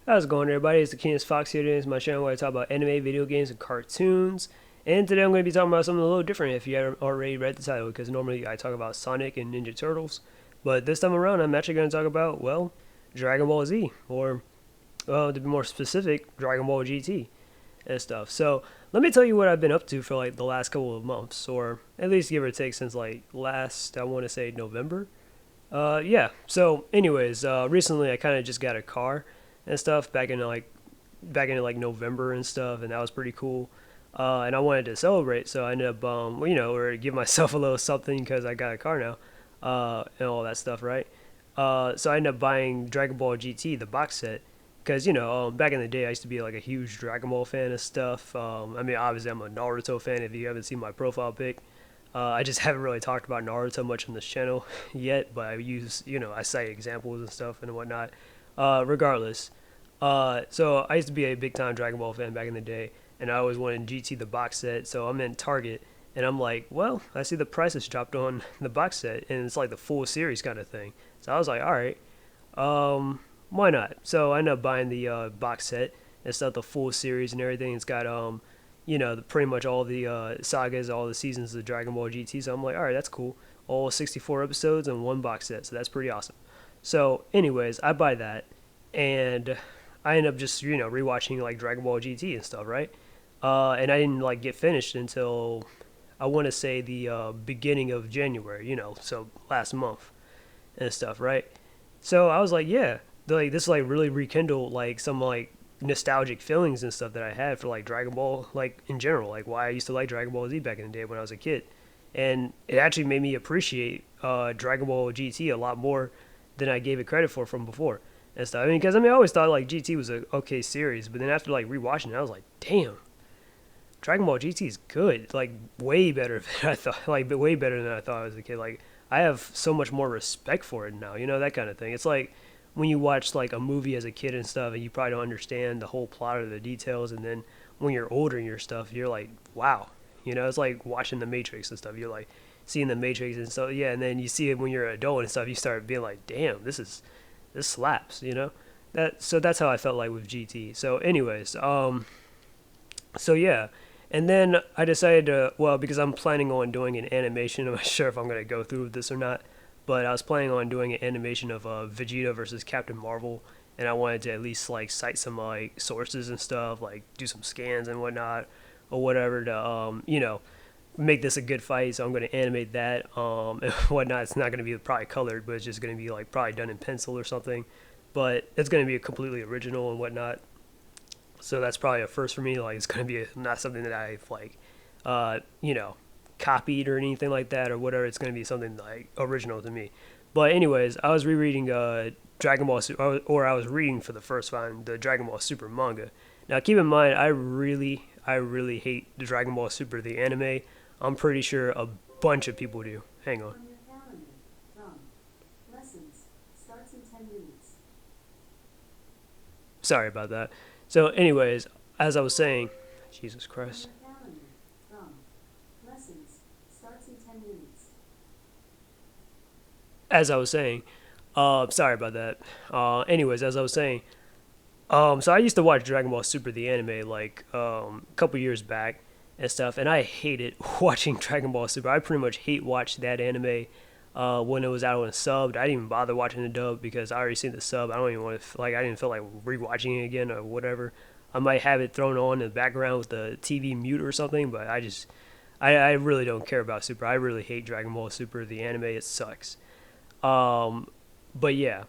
How's it going, everybody? It's the Keenest Fox here. Today is my channel where I talk about anime, video games, and cartoons. And today I'm going to be talking about something a little different if you haven't already read the title, because normally I talk about Sonic and Ninja Turtles. But this time around, I'm actually going to talk about, well, Dragon Ball Z, or, well, to be more specific, Dragon Ball GT and stuff. So, let me tell you what I've been up to for, like, the last couple of months, or at least give or take since, like, last, I want to say, November. Yeah. So, anyways, recently I kind of just got a car and stuff back in like November and stuff, and that was pretty cool. And I wanted to celebrate, so I ended up, or give myself a little something because I got a car now, and all that stuff, right? So I ended up buying Dragon Ball GT, the box set, because back in the day I used to be like a huge Dragon Ball fan of stuff. I mean, obviously I'm a Naruto fan. If you haven't seen my profile pic, I just haven't really talked about Naruto much on this channel yet, but I cite examples and stuff and whatnot. Regardless, so I used to be a big time Dragon Ball fan back in the day, and I always wanted GT the box set. So I'm in Target, and I'm like, well, I see the prices dropped on the box set, and it's like the full series kind of thing. So I was like, all right, why not? So I ended up buying the box set. It's not the full series and everything. It's got pretty much all the sagas, all the seasons of Dragon Ball GT. So I'm like, all right, that's cool. All 64 episodes in one box set. So that's pretty awesome. So, anyways, I buy that, and I end up just rewatching like Dragon Ball GT and stuff, right? And I didn't like get finished until I want to say the beginning of January, so last month and stuff, right? So I was like, yeah, like this like really rekindled like some like nostalgic feelings and stuff that I had for like Dragon Ball, like in general, like why I used to like Dragon Ball Z back in the day when I was a kid, and it actually made me appreciate Dragon Ball GT a lot more than I gave it credit for from before and stuff. I mean, because I always thought like GT was a okay series, but then after like rewatching it, I was like, damn, Dragon Ball GT is good, like way better than I thought, like way better than I thought as a kid. Like I have so much more respect for it now, that kind of thing. It's like when you watch like a movie as a kid and stuff, and you probably don't understand the whole plot or the details, and then when you're older and your stuff, you're like, wow, it's like watching The Matrix and stuff. You're like seeing The Matrix and stuff, yeah, and then you see it when you're an adult and stuff. You start being like, damn, this slaps, that's how I felt like with GT. So anyways, so yeah, and then I decided to, well, because I'm planning on doing an animation. I'm not sure if I'm going to go through with this or not, but I was planning on doing an animation of Vegeta versus Captain Marvel, and I wanted to at least like cite some like sources and stuff, like do some scans and whatnot or whatever to make this a good fight. So I'm going to animate that and whatnot. It's not going to be probably colored, but it's just going to be like probably done in pencil or something, but it's going to be completely original and whatnot. So that's probably a first for me. Like it's going to be not something that I've like copied or anything like that or whatever. It's going to be something like original to me. But anyways, I was rereading Dragon Ball Super, or I was reading for the first time the Dragon Ball Super manga. Now keep in mind, I really hate the Dragon Ball Super, the anime. I'm pretty sure a bunch of people do. Hang on. Sorry about that. So anyways, as I was saying, Jesus Christ. As I was saying, sorry about that. Anyways, as I was saying, so I used to watch Dragon Ball Super, the anime, like a couple years back and stuff, and I hated watching Dragon Ball Super. I pretty much hate watched that anime when it was out on subbed. I didn't even bother watching the dub because I already seen the sub. I don't even want to, like, I didn't feel like rewatching it again or whatever. I might have it thrown on in the background with the TV mute or something, but I really don't care about Super. I really hate Dragon Ball Super, the anime. It sucks. But yeah,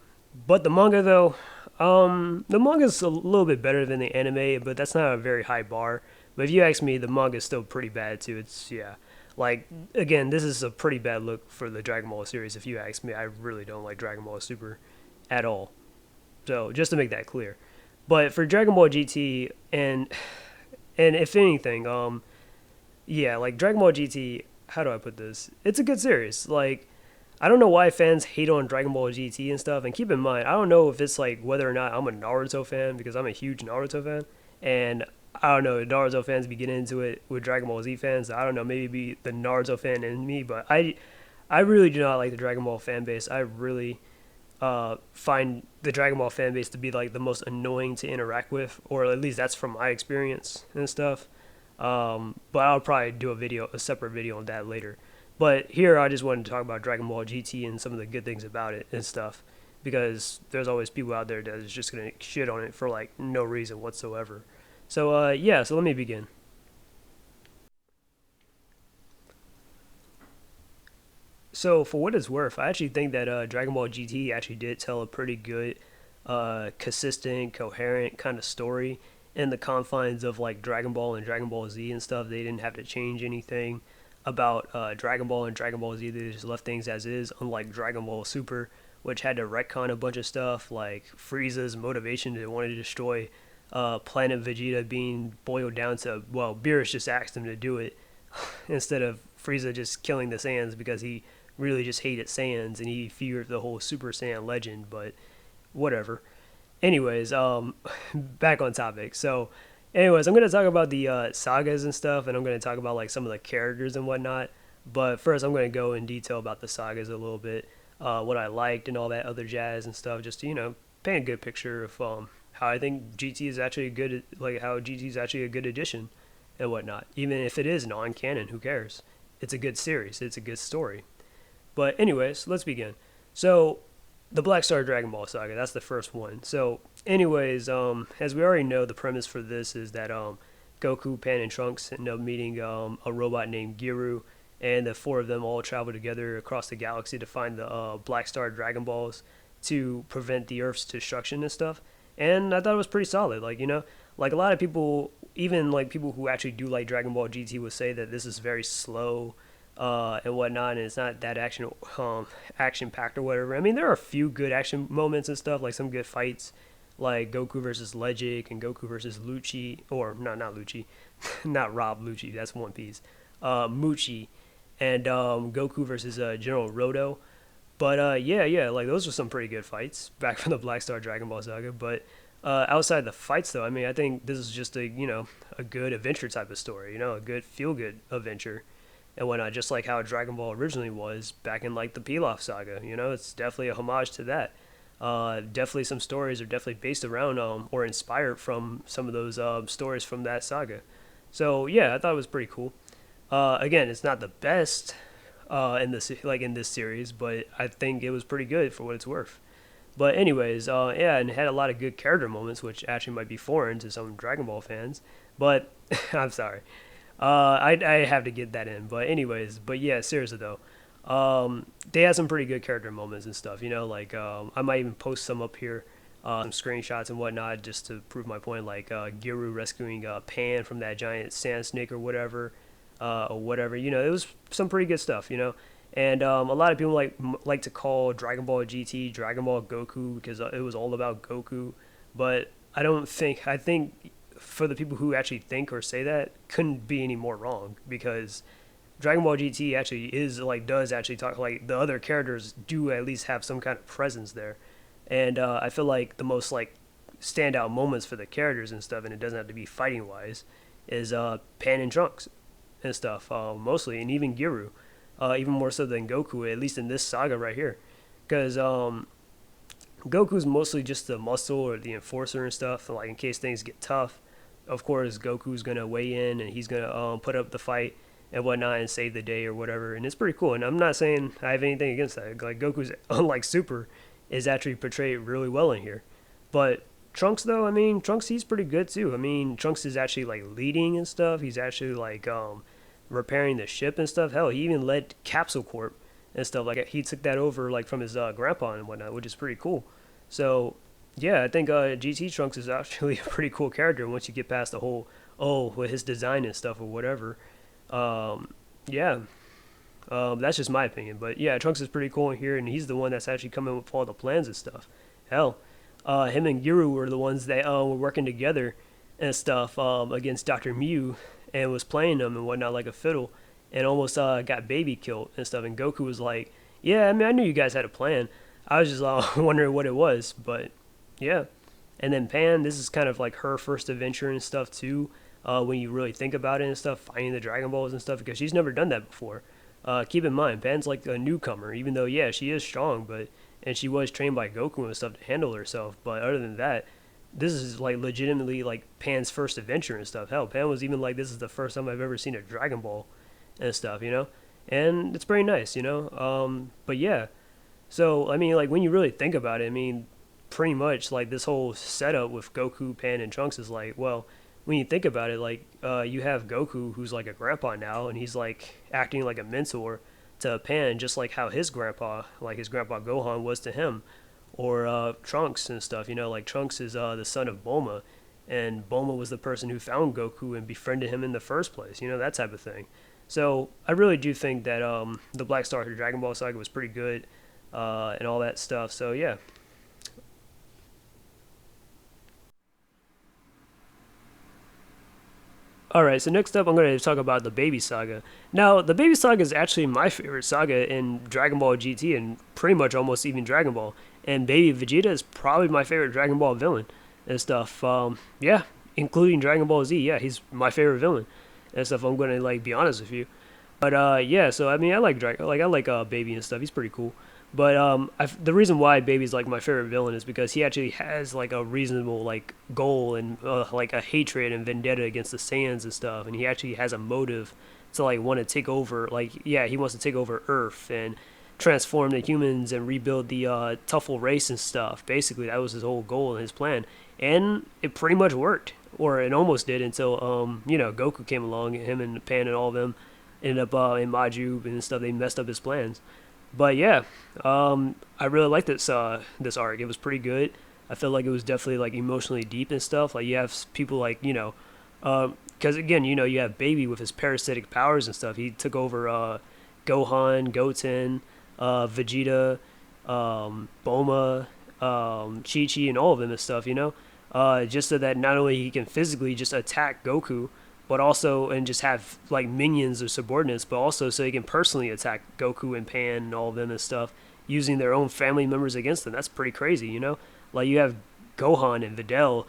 but the manga though, the manga's a little bit better than the anime, but that's not a very high bar. But if you ask me, the manga's still pretty bad too. It's, yeah, like again, this is a pretty bad look for the Dragon Ball series. If you ask me, I really don't like Dragon Ball Super at all. So just to make that clear. But for Dragon Ball GT and if anything, yeah, like Dragon Ball GT, how do I put this? It's a good series. Like I don't know why fans hate on Dragon Ball GT and stuff. And keep in mind, I don't know if it's like whether or not I'm a Naruto fan, because I'm a huge Naruto fan. And I don't know, Naruto fans be getting into it with Dragon Ball Z fans. I don't know, maybe be the Naruto fan in me, but I really do not like the Dragon Ball fan base. I really find the Dragon Ball fan base to be like the most annoying to interact with, or at least that's from my experience and stuff. But I'll probably do a separate video on that later. But here I just wanted to talk about Dragon Ball GT and some of the good things about it and stuff, because there's always people out there that is just gonna shit on it for like no reason whatsoever. So yeah, so let me begin. So for what it's worth, I actually think that Dragon Ball GT actually did tell a pretty good, consistent, coherent kind of story in the confines of like Dragon Ball and Dragon Ball Z and stuff. They didn't have to change anything about Dragon Ball and Dragon Ball Z. They just left things as is, unlike Dragon Ball Super, which had to retcon a bunch of stuff like Frieza's motivation to want to destroy Planet Vegeta being boiled down to, well, Beerus just asked him to do it instead of Frieza just killing the Saiyans because he really just hated Saiyans and he feared the whole Super Saiyan legend, but whatever. Anyways, back on topic. So, anyways, I'm gonna talk about the sagas and stuff, and I'm gonna talk about like some of the characters and whatnot. But first, I'm gonna go in detail about the sagas a little bit, what I liked and all that other jazz and stuff, just to paint a good picture of how I think GT is actually a good, like how GT is actually a good addition and whatnot. Even if it is non-canon, who cares? It's a good series. It's a good story. But anyways, let's begin. So, the Black Star Dragon Ball Saga, that's the first one. So, anyways, as we already know, the premise for this is that Goku, Pan, and Trunks end up meeting a robot named Giru, and the four of them all travel together across the galaxy to find the Black Star Dragon Balls to prevent the Earth's destruction and stuff. And I thought it was pretty solid. Like, like a lot of people, even like people who actually do like Dragon Ball GT, would say that this is very slow and whatnot, and it's not that action packed or whatever. I mean, there are a few good action moments and stuff, like some good fights, like Goku versus Legic and Goku versus Lucci, or no, not Lucci, not Rob Lucci, that's One Piece, Muchi, and Goku versus General Roto. But yeah, like those were some pretty good fights back from the Black Star Dragon Ball Saga. But outside the fights, though, I mean, I think this is just a good adventure type of story, a good feel good adventure and whatnot, just like how Dragon Ball originally was back in like the Pilaf Saga. It's definitely a homage to that. Definitely some stories are definitely based around or inspired from some of those stories from that saga. So yeah, I thought it was pretty cool. Again, it's not the best in this series, but I think it was pretty good for what it's worth. But anyways, yeah, and it had a lot of good character moments, which actually might be foreign to some Dragon Ball fans. But I'm sorry, I have to get that in. But anyways, but yeah, seriously though, they had some pretty good character moments and stuff. Like I might even post some up here, some screenshots and whatnot, just to prove my point. Like Giru rescuing Pan from that giant sand snake or whatever. It was some pretty good stuff, and a lot of people like to call Dragon Ball GT Dragon Ball Goku because it was all about Goku, but I think for the people who actually think or say that, couldn't be any more wrong, because Dragon Ball GT actually does actually talk, like the other characters do at least have some kind of presence there, and I feel like the most like standout moments for the characters and stuff, and it doesn't have to be fighting wise, is Pan and Trunks and stuff, mostly, and even Giru, even more so than Goku, at least in this saga right here, because Goku's mostly just the muscle or the enforcer and stuff, like in case things get tough. Of course, Goku's gonna weigh in and he's gonna put up the fight and whatnot and save the day or whatever, and it's pretty cool. And I'm not saying I have anything against that. Like Goku's, unlike Super, is actually portrayed really well in here, but Trunks though, I mean, Trunks, he's pretty good too. I mean, Trunks is actually like leading and stuff. He's actually like repairing the ship and stuff. Hell, he even led Capsule Corp and stuff. Like he took that over like from his grandpa and whatnot, which is pretty cool. So yeah, I think GT Trunks is actually a pretty cool character once you get past the whole with his design and stuff or whatever. Yeah, that's just my opinion. But yeah, Trunks is pretty cool in here, and he's the one that's actually coming with all the plans and stuff. Hell, him and Giru were the ones that were working together and stuff against Dr. Mew, and was playing them and whatnot like a fiddle, and almost got Baby killed and stuff. And Goku was like, "Yeah, I mean, I knew you guys had a plan. I was just wondering what it was." But yeah, and then Pan, this is kind of like her first adventure and stuff too. When you really think about it and stuff, finding the Dragon Balls and stuff, because she's never done that before. Keep in mind, Pan's like a newcomer, even though yeah, she is strong, but and she was trained by Goku and stuff to handle herself. But other than that, this is like legitimately like Pan's first adventure and stuff. Hell, Pan was even like, this is the first time I've ever seen a Dragon Ball and stuff, you know, and it's pretty nice, you know. But yeah, so I mean, like when you really think about it, I mean, pretty much like this whole setup with Goku, Pan, and Trunks is like, well, when you think about it, like you have Goku who's like a grandpa now, and he's like acting like a mentor to Pan, just like how his grandpa, like his grandpa Gohan, was to him, or Trunks and stuff. You know, like Trunks is the son of Boma, and Boma was the person who found Goku and befriended him in the first place. You know, that type of thing. So I really do think that the Black Star Dragon Ball Saga was pretty good and all that stuff. So yeah. All right, so next up, I'm going to talk about the Baby Saga. Now, the Baby Saga is actually my favorite saga in Dragon Ball GT and pretty much almost even Dragon Ball. And Baby Vegeta is probably my favorite Dragon Ball villain and stuff. Yeah, including Dragon Ball Z. Yeah, he's my favorite villain and stuff. I'm going to like be honest with you. But yeah, so I mean, I like Dragon, like I like Baby and stuff. He's pretty cool. But the reason why Baby's like my favorite villain is because he actually has like a reasonable like goal and like a hatred and vendetta against the Saiyans and stuff, and he actually has a motive to like want to take over. Like yeah, he wants to take over Earth and transform the humans and rebuild the Tuffle race and stuff. Basically, that was his whole goal and his plan, and it pretty much worked, or it almost did until you know, Goku came along, him and Pan and all of them ended up in Majub and stuff. They messed up his plans. But yeah, I really liked this arc. It was pretty good. I felt like it was definitely like emotionally deep and stuff. Like you have people like, you know, because again, you know, you have Baby with his parasitic powers and stuff. He took over Gohan, Goten, Vegeta, Boma, Chi Chi, and all of them and stuff. You know, just so that not only he can physically just attack Goku, but also and just have like minions or subordinates, but also so he can personally attack Goku and Pan and all of them and stuff, using their own family members against them. That's pretty crazy, you know? Like you have Gohan and Videl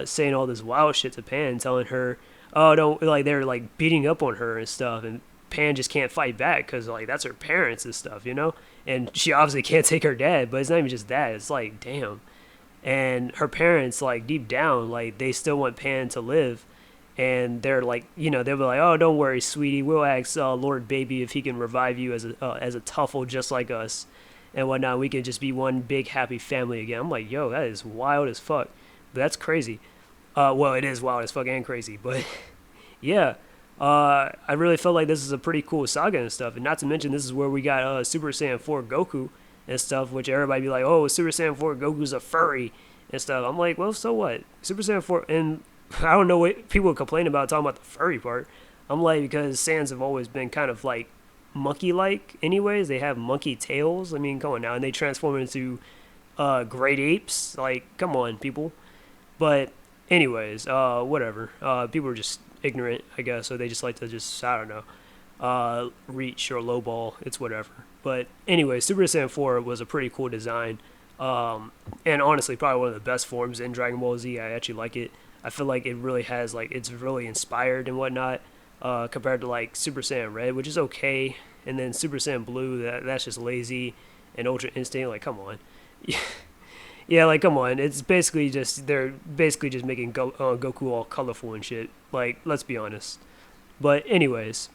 saying all this wild shit to Pan, telling her, oh, don't, like they're like beating up on her and stuff, and Pan just can't fight back because like that's her parents and stuff, you know? And she obviously can't take her dad, but it's not even just that. It's like, damn. And her parents, like deep down, like they still want Pan to live, and they're like, you know, they'll be like, oh, don't worry, sweetie, we'll ask Lord Baby if he can revive you as a Tuffle just like us and whatnot. We can just be one big happy family again. I'm like, yo, that is wild as fuck. But that's crazy. Well, it is wild as fuck and crazy, but yeah, I really felt like this is a pretty cool saga and stuff. And not to mention, this is where we got Super Saiyan 4 Goku and stuff, which everybody be like, oh, Super Saiyan 4 Goku's a furry and stuff. I'm like, well, so what? Super Saiyan 4, and I don't know what people complain about talking about the furry part. I'm like, because Saiyans have always been kind of like monkey-like anyways. They have monkey tails. I mean, come on now. And they transform into great apes. Like, come on, people. But anyways, whatever. People are just ignorant, I guess. So they just like to just, I don't know, reach or lowball. It's whatever. But anyway, Super Saiyan 4 was a pretty cool design. And honestly, probably one of the best forms in Dragon Ball Z. I actually like it. I feel like it really has like it's really inspired and whatnot compared to like Super Saiyan Red, which is okay, and then Super Saiyan Blue that's just lazy, and Ultra Instinct, like come on, yeah, like come on, it's basically just they're basically just making Goku all colorful and shit. Like let's be honest. But anyways,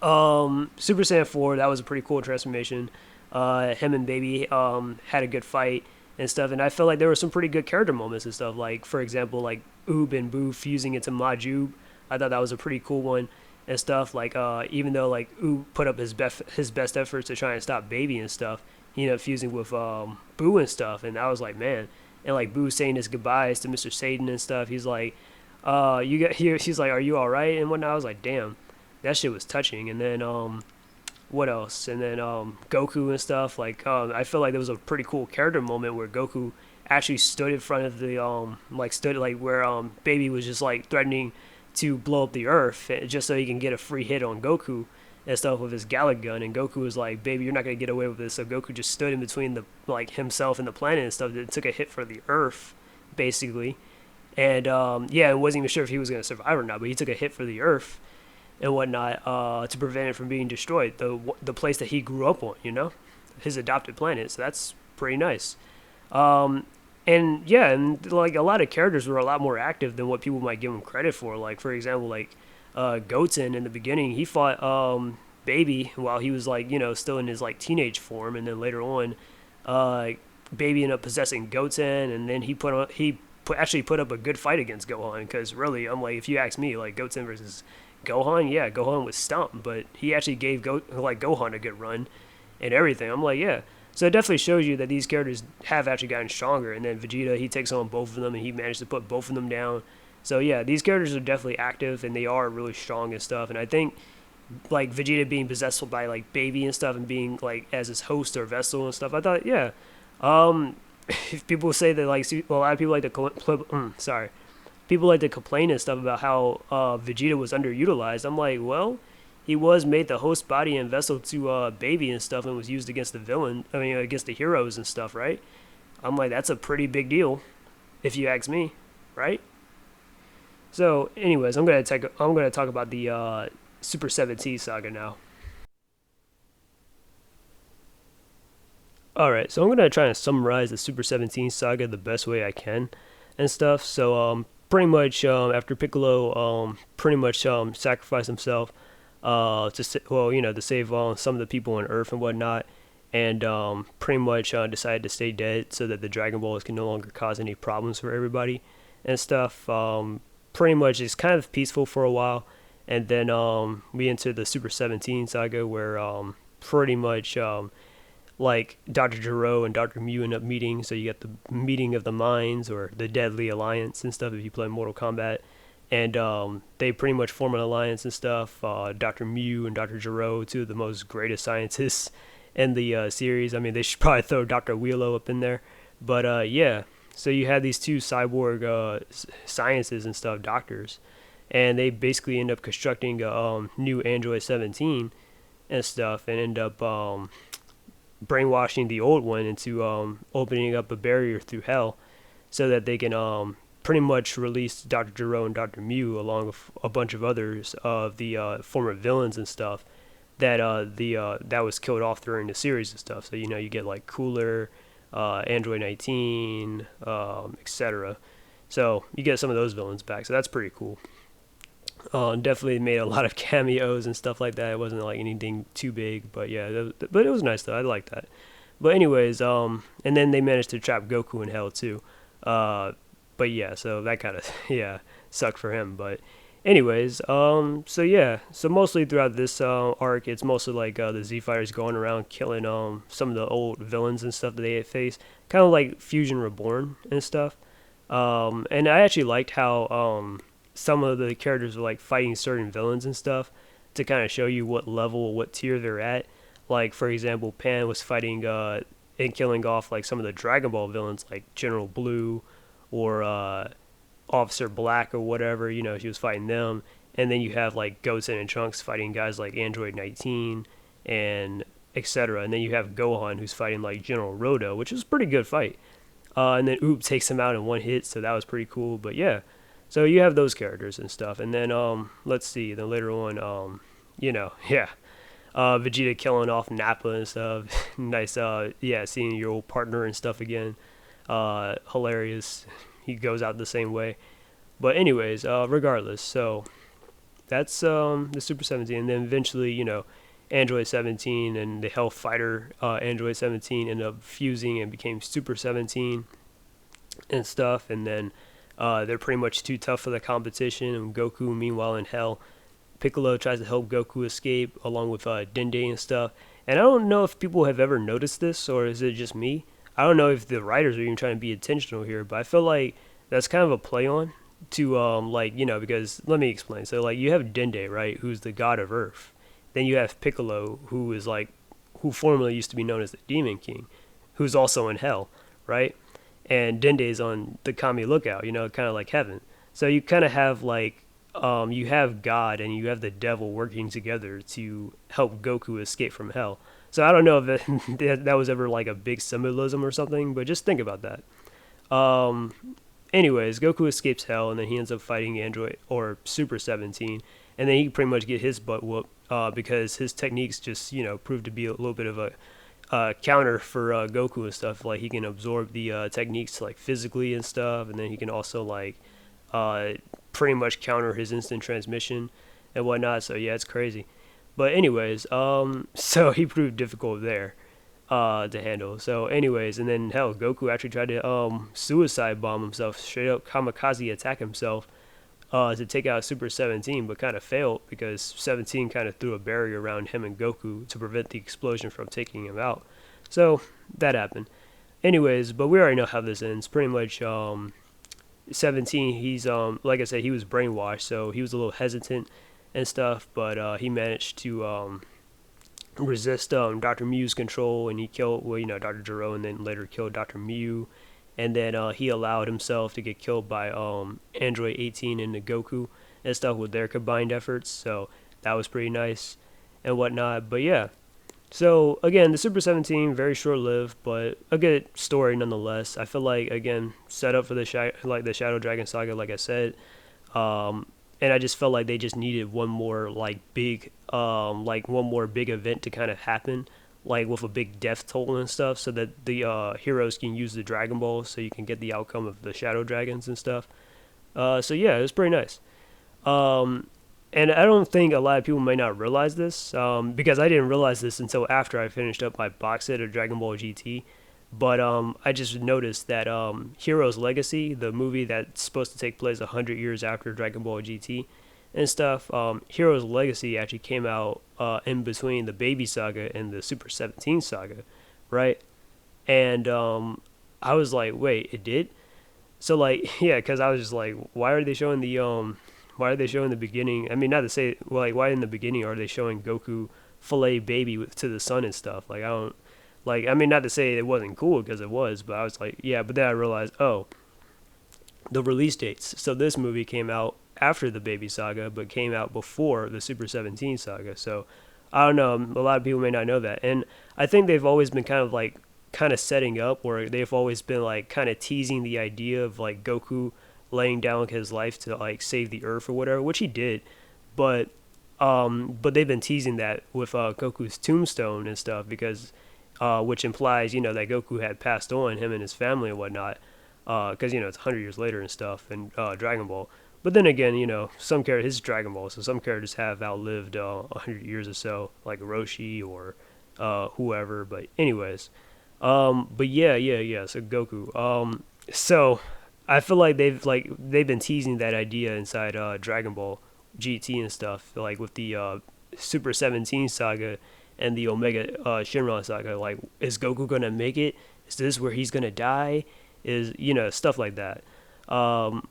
Super Saiyan 4, that was a pretty cool transformation. Him and Baby had a good fight and stuff, and I felt like there were some pretty good character moments and stuff. Like for example, like Oob and Boo fusing into Majub. I thought that was a pretty cool one and stuff. Like even though like Oob put up his best efforts to try and stop Baby and stuff, he ended up fusing with Boo and stuff, and I was like, man. And like Boo saying his goodbyes to Mr. Satan and stuff. He's like, you get here. She's like, are you all right? And whatnot. I was like, damn, that shit was touching. And then what else? And then Goku and stuff. Like I feel like there was a pretty cool character moment where Goku actually stood in front of the stood like where Baby was just like threatening to blow up the Earth just so he can get a free hit on Goku and stuff with his Galick gun. And Goku was like, baby, you're not gonna get away with this. So Goku just stood in between the like himself and the planet and stuff, that took a hit for the Earth basically. And yeah, I wasn't even sure if he was gonna survive or not, but he took a hit for the Earth and whatnot to prevent it from being destroyed, the place that he grew up on, you know. his adopted planet. So that's pretty nice. Um, and yeah, and like a lot of characters were a lot more active than what people might give them credit for. Like for example, like Goten in the beginning, he fought Baby while he was like still in his like teenage form, and then later on, uh, Baby ended up possessing Goten, and then actually put up a good fight against Gohan. Because really, I'm like, if you ask me, like Goten versus Gohan, yeah, Gohan was stumped, but he actually gave Gohan a good run and everything. I'm like, yeah. So it definitely shows you that these characters have actually gotten stronger. And then Vegeta, he takes on both of them, and he managed to put both of them down. So yeah, these characters are definitely active, and they are really strong and stuff. And I think like Vegeta being possessed by like Baby and stuff, and being like as his host or vessel and stuff, I thought, yeah. Um, if people say that like, well, a lot of people like to people like to complain and stuff about how Vegeta was underutilized. I'm like, well, he was made the host body and vessel to Baby and stuff, and was used against the villain. I mean, against the heroes and stuff, right? I'm like, that's a pretty big deal, if you ask me, right? So, anyways, I'm gonna talk about the Super 17 saga now. All right, so I'm gonna try to summarize the Super 17 saga the best way I can and stuff. So, pretty much after Piccolo pretty much sacrificed himself to save some of the people on Earth and whatnot, and pretty much decided to stay dead so that the Dragon Balls can no longer cause any problems for everybody and stuff. Pretty much it's kind of peaceful for a while, and then we enter the Super 17 saga where pretty much like Dr. Gero and Dr. Mew end up meeting. So you get the meeting of the minds, or the Deadly Alliance and stuff if you play Mortal Kombat. And they pretty much form an alliance and stuff. Dr. Mew and Dr. Gero, two of the most greatest scientists in the series. I mean, they should probably throw Dr. Wheelo up in there. But yeah, so you have these two cyborg sciences and stuff, doctors. And they basically end up constructing a new Android 17 and stuff, and end up brainwashing the old one into opening up a barrier through hell so that they can pretty much release Dr. Gero and Dr. Mew along with a bunch of others of the former villains and stuff that that was killed off during the series and stuff. So you get like Cooler, Android 19, etc. So you get some of those villains back. So that's pretty cool. Definitely made a lot of cameos and stuff like that. It wasn't like anything too big, but yeah, but it was nice though. I like that. But anyways, and then they managed to trap Goku in hell too. But yeah, so that kind of yeah sucked for him. But anyways, so yeah, so mostly throughout this arc, it's mostly like the Z Fighters going around killing some of the old villains and stuff that they had faced, kind of like Fusion Reborn and stuff. And I actually liked how some of the characters were like fighting certain villains and stuff to kind of show you what level, what tier they're at. Like for example, Pan was fighting and killing off like some of the Dragon Ball villains, like General Blue or Officer Black or whatever. She was fighting them. And then you have like Goten and Trunks fighting guys like Android 19 and etc. And then you have Gohan who's fighting like General Roto, which is a pretty good fight. And then Oop takes him out in one hit, so that was pretty cool. But yeah, so you have those characters and stuff. And then let's see, then later on, yeah, Vegeta killing off Nappa and stuff. Nice, yeah, seeing your old partner and stuff again. Hilarious. He goes out the same way. But anyways, regardless, so that's the Super 17. And then eventually, Android 17 and the Hell Fighter Android 17 ended up fusing and became Super 17 and stuff. And then they're pretty much too tough for the competition. And Goku, meanwhile, in Hell, Piccolo tries to help Goku escape along with Dende and stuff. And I don't know if people have ever noticed this, or is it just me? I don't know if the writers are even trying to be intentional here, but I feel like that's kind of a play on to because let me explain. So like you have Dende, right, who's the god of Earth. Then you have Piccolo, who formerly used to be known as the Demon King, who's also in Hell, right? And Dende is on the Kami lookout, kind of like heaven. So you kind of have like you have God and you have the devil working together to help Goku escape from Hell. So I don't know if that was ever like a big symbolism or something, but just think about that. Anyways, Goku escapes Hell, and then he ends up fighting Android or Super 17, and then he pretty much get his butt whooped because his techniques just proved to be a little bit of counter for Goku and stuff. Like he can absorb the techniques like physically and stuff, and then he can also like uh, pretty much counter his instant transmission and whatnot. So yeah, it's crazy. But anyways, so he proved difficult there to handle. So anyways, and then hell, Goku actually tried to suicide bomb himself, straight up kamikaze attack himself to take out Super 17, but kind of failed because 17 kind of threw a barrier around him and Goku to prevent the explosion from taking him out. So that happened. Anyways, but we already know how this ends. Pretty much, 17. He's like I said, he was brainwashed, so he was a little hesitant and stuff, but he managed to resist Dr. Mew's control, and he killed Dr. Gero, and then later killed Dr. Mew, and then he allowed himself to get killed by Android 18 and the Goku and stuff with their combined efforts. So that was pretty nice and whatnot. But yeah, so again, the Super 17 very short lived, but a good story nonetheless. I feel like again set up for the the Shadow Dragon Saga, like I said. And I just felt like they just needed one more one more big event to kind of happen, like with a big death toll and stuff, so that the heroes can use the Dragon Balls, so you can get the outcome of the Shadow Dragons and stuff. So yeah, it was pretty nice. Um, and I don't think a lot of people may not realize this, because I didn't realize this until after I finished up my box set of Dragon Ball GT. But I just noticed that Heroes Legacy, the movie that's supposed to take place 100 years after Dragon Ball GT and stuff, Heroes Legacy actually came out in between the Baby Saga and the Super 17 Saga, right? And I was like, wait, it did? So like, yeah, because I was just like, why are they showing the beginning? I mean, not to say, well, like, why in the beginning are they showing Goku fillet baby to the sun and stuff? Like, I don't. Like, I mean, not to say it wasn't cool, because it was, but I was like, yeah, but then I realized, oh, the release dates. So this movie came out after the Baby Saga, but came out before the Super 17 Saga. So I don't know, a lot of people may not know that. And I think they've always been kind of setting up, or they've always been like kind of teasing the idea of like Goku laying down his life to like save the Earth or whatever, which he did. But they've been teasing that with Goku's tombstone and stuff, because which implies, that Goku had passed on, him and his family and whatnot, because, it's 100 years later and stuff, and Dragon Ball. But then again, some characters, his Dragon Ball, so some characters have outlived 100 years or so, like Roshi or whoever, but anyways. But yeah, so Goku. So I feel like they've been teasing that idea inside Dragon Ball GT and stuff, like with the Super 17 saga and the Omega Shinron saga. Like, is Goku gonna make it? Is this where he's gonna die? Is stuff like that. Um,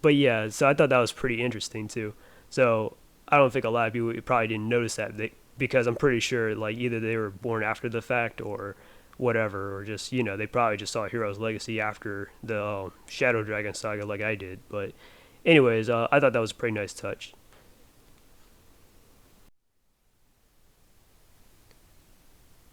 but yeah, so I thought that was pretty interesting too. So I don't think a lot of people probably didn't notice that, because I'm pretty sure like either they were born after the fact or whatever, or just they probably just saw Heroes Legacy after the Shadow Dragon saga like I did. But anyways, I thought that was a pretty nice touch.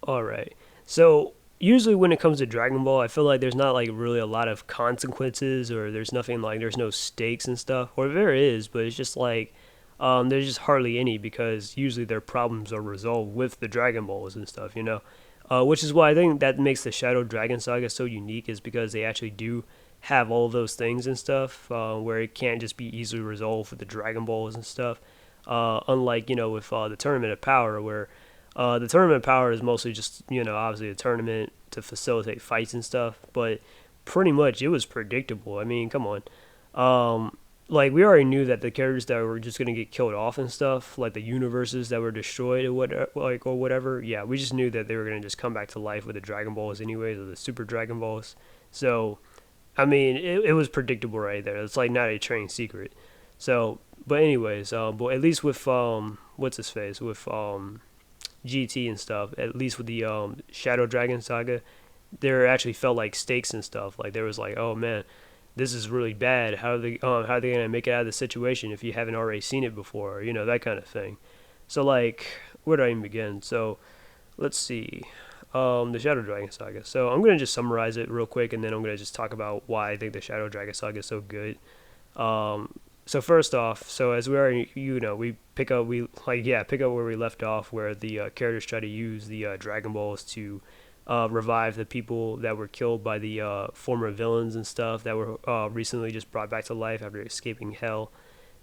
All right. So usually when it comes to Dragon Ball, I feel like there's not like really a lot of consequences, or there's nothing like there's no stakes and stuff, or there is, but it's just like there's just hardly any, because usually their problems are resolved with the Dragon Balls and stuff, which is why I think that makes the Shadow Dragon Saga so unique, is because they actually do have all of those things and stuff, where it can't just be easily resolved with the Dragon Balls and stuff. Unlike with the Tournament of Power, where the Tournament of Power is mostly just obviously a tournament to facilitate fights and stuff, but pretty much it was predictable. I mean, come on. Like, we already knew that the characters that were just gonna get killed off and stuff, like the universes that were destroyed or whatever. Yeah, we just knew that they were gonna just come back to life with the Dragon Balls anyways, or the Super Dragon Balls. So, I mean, it was predictable right there. It's like not a trained secret. So, but anyways, but at least with what's his face, with GT and stuff, at least with the Shadow Dragon Saga, there actually felt like stakes and stuff. Like, there was like, oh man, this is really bad. How are they gonna make it out of the situation if you haven't already seen it before? That kind of thing. So like, where do I even begin? So let's see. The Shadow Dragon Saga. So I'm gonna just summarize it real quick, and then I'm gonna just talk about why I think the Shadow Dragon Saga is so good. So first off, so as we already, we pick up where we left off, where the characters try to use the Dragon Balls to revive the people that were killed by the former villains and stuff that were recently just brought back to life after escaping hell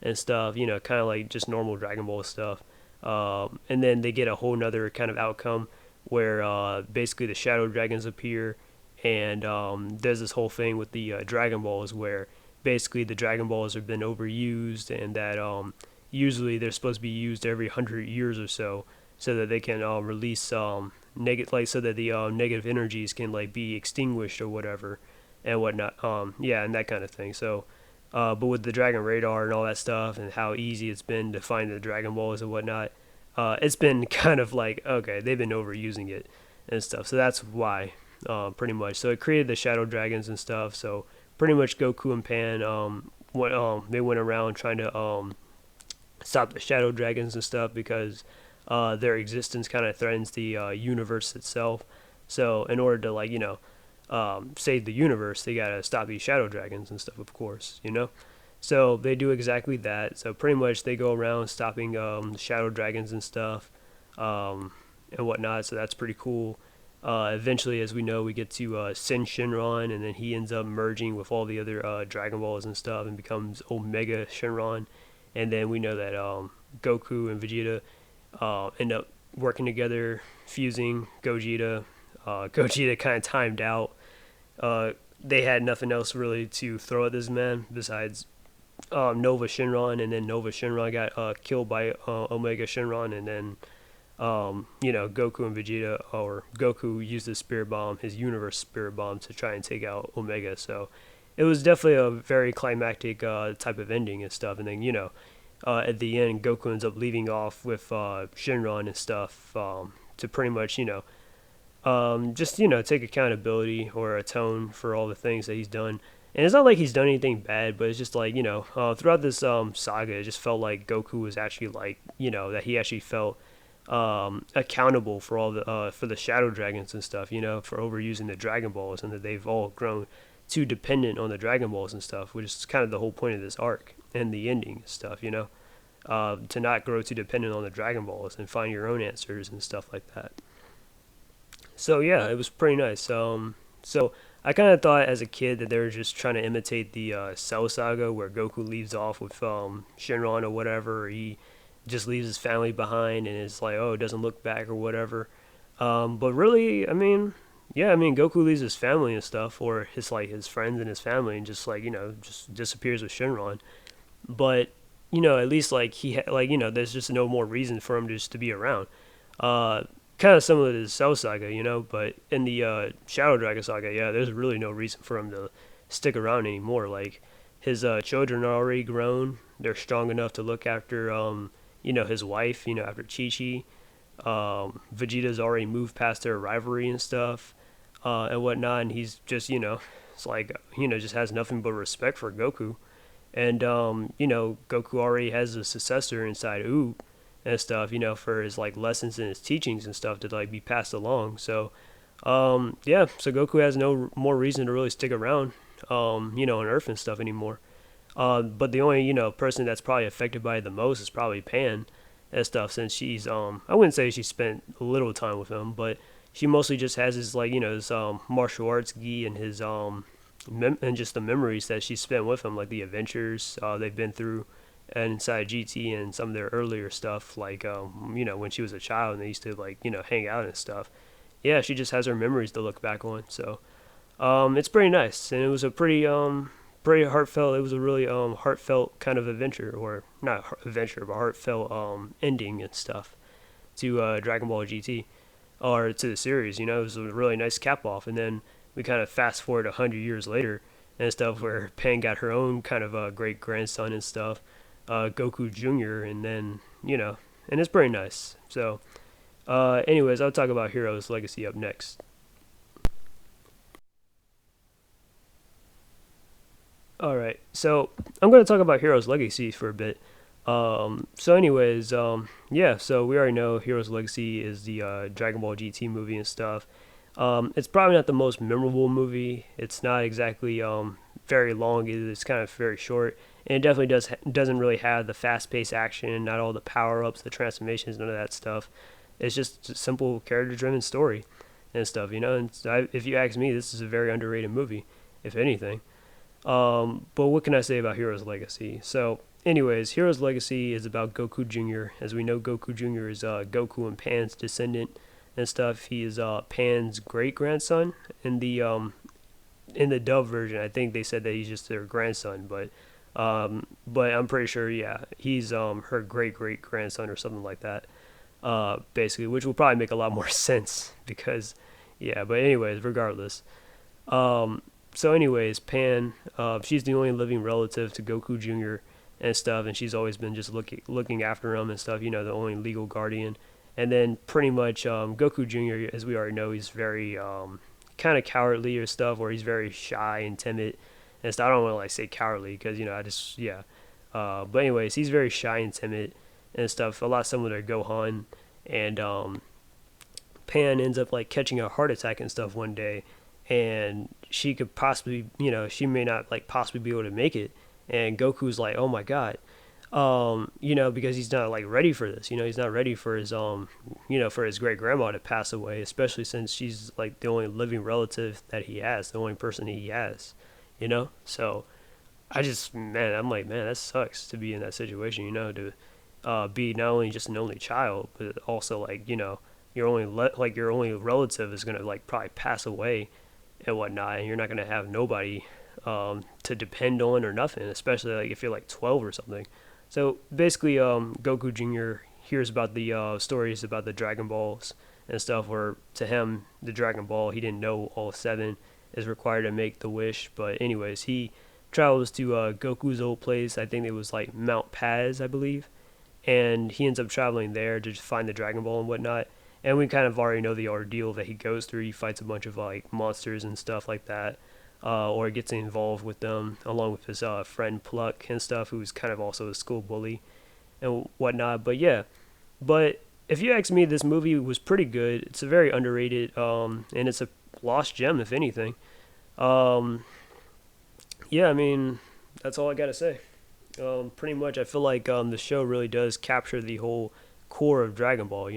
and stuff. Kind of like just normal Dragon Ball stuff. And then they get a whole nother kind of outcome where basically the Shadow Dragons appear, and there's this whole thing with the Dragon Balls where basically the Dragon Balls have been overused, and that usually they're supposed to be used every 100 years or so that they can release negative, like so that the negative energies can like be extinguished or whatever and whatnot. Yeah, and that kind of thing. So, but with the Dragon Radar and all that stuff, and how easy it's been to find the Dragon Balls and whatnot, it's been kind of like, okay, they've been overusing it and stuff. So that's why, pretty much. So it created the Shadow Dragons and stuff. So pretty much Goku and Pan, they went around trying to stop the Shadow Dragons and stuff because their existence kind of threatens the universe itself. So in order to save the universe, they gotta stop these Shadow Dragons and stuff, of course. So they do exactly that. So pretty much they go around stopping the Shadow Dragons and stuff, and whatnot. So that's pretty cool. Eventually, as we know, we get to Sin Shinron, and then he ends up merging with all the other Dragon Balls and stuff and becomes Omega Shinron. And then we know that Goku and Vegeta end up working together, fusing Gogeta. Gogeta kind of timed out. They had nothing else really to throw at this man besides Nova Shinron, and then Nova Shinron got killed by Omega Shinron, and then Goku and Vegeta, or Goku used his Spirit Bomb, his Universe Spirit Bomb, to try and take out Omega. So it was definitely a very climactic type of ending and stuff. And then at the end, Goku ends up leaving off with Shinron and stuff to pretty much just take accountability or atone for all the things that he's done. And it's not like he's done anything bad, but it's just like throughout this saga, it just felt like Goku was actually like that he actually felt accountable for all the for the Shadow Dragons and stuff, for overusing the Dragon Balls, and that they've all grown too dependent on the Dragon Balls and stuff, which is kind of the whole point of this arc and the ending and stuff, to not grow too dependent on the Dragon Balls and find your own answers and stuff like that. So yeah, it was pretty nice. So I kind of thought as a kid that they were just trying to imitate the Cell Saga, where Goku leaves off with Shinron or whatever, or he just leaves his family behind and is like, oh, doesn't look back or whatever. But really, Goku leaves his family and stuff, or his friends and his family, and just just disappears with Shinron. But at least there's just no more reason for him just to be around. Kind of similar to the Cell Saga, but in the Shadow Dragon Saga, yeah, there's really no reason for him to stick around anymore. Like, his children are already grown; they're strong enough to look after his wife, after Chi-Chi. Vegeta's already moved past their rivalry and stuff, and whatnot, and he's just, it's like, just has nothing but respect for Goku. And, Goku already has a successor inside Oob and stuff, for his, lessons and his teachings and stuff to, be passed along. So, yeah, so Goku has no more reason to really stick around, on Earth and stuff anymore. But the only, person that's probably affected by it the most is probably Pan and stuff, since she's, I wouldn't say she spent a little time with him, but she mostly just has his, his, martial arts gi and his, and just the memories that she spent with him, like the adventures, they've been through inside GT and some of their earlier stuff, when she was a child and they used to, hang out and stuff. Yeah, she just has her memories to look back on, so, it's pretty nice, and it was a pretty heartfelt. It was a really heartfelt kind of adventure, or not adventure, but heartfelt ending and stuff to Dragon Ball GT, or to the series. It was a really nice cap off, and then we kind of fast forward 100 years later and stuff, where Pan got her own kind of great grandson and stuff, Goku Jr., and then and it's pretty nice. So, anyways, I'll talk about Hero's Legacy up next. Alright, so I'm going to talk about Hero's Legacy for a bit. Yeah, so we already know Hero's Legacy is the Dragon Ball GT movie and stuff. It's probably not the most memorable movie. It's not exactly very long. It's kind of very short. And it definitely doesn't really have the fast-paced action, not all the power-ups, the transformations, none of that stuff. It's just a simple character-driven story and stuff. And if you ask me, this is a very underrated movie, if anything. But what can I say about Hero's Legacy? So, anyways, Hero's Legacy is about Goku Jr. As we know, Goku Jr. is Goku and Pan's descendant and stuff. He is Pan's great grandson. In the dub version, I think they said that he's just their grandson, but I'm pretty sure, yeah, he's her great great grandson or something like that. Basically, which will probably make a lot more sense because, yeah. But anyways, regardless, so anyways, Pan, she's the only living relative to Goku Jr. and stuff, and she's always been just looking after him and stuff. The only legal guardian. And then pretty much Goku Jr., as we already know, he's very kind of cowardly or stuff, or he's very shy and timid and stuff. I don't want to like say cowardly because I just yeah. But anyways, he's very shy and timid and stuff. A lot similar to Gohan, and Pan ends up like catching a heart attack and stuff one day, and she could possibly she may not like possibly be able to make it, and Goku's like, oh my god. Because he's not like ready for this. He's not ready for his for his great grandma to pass away, especially since she's like the only living relative that he has, the only person he has. So I'm like, man, that sucks to be in that situation. To be not only just an only child, but also like your only relative is gonna like probably pass away and whatnot, and you're not gonna have nobody to depend on or nothing, especially like if you're like 12 or something. So basically, Goku Jr. hears about the stories about the Dragon Balls and stuff, where to him, the Dragon Ball, he didn't know all 7 is required to make the wish. But anyways, he travels to Goku's old place. I think it was like Mount Paz, I believe. And he ends up traveling there to just find the Dragon Ball and whatnot. And we kind of already know the ordeal that he goes through. He fights a bunch of like monsters and stuff like that. Or gets involved with them along with his friend Pluck and stuff, who's kind of also a school bully and whatnot. But yeah, but if you ask me, this movie was pretty good. It's a very underrated, and it's a lost gem, if anything. Yeah, I mean, that's all I gotta say. Pretty much, I feel like the show really does capture the whole core of Dragon Ball.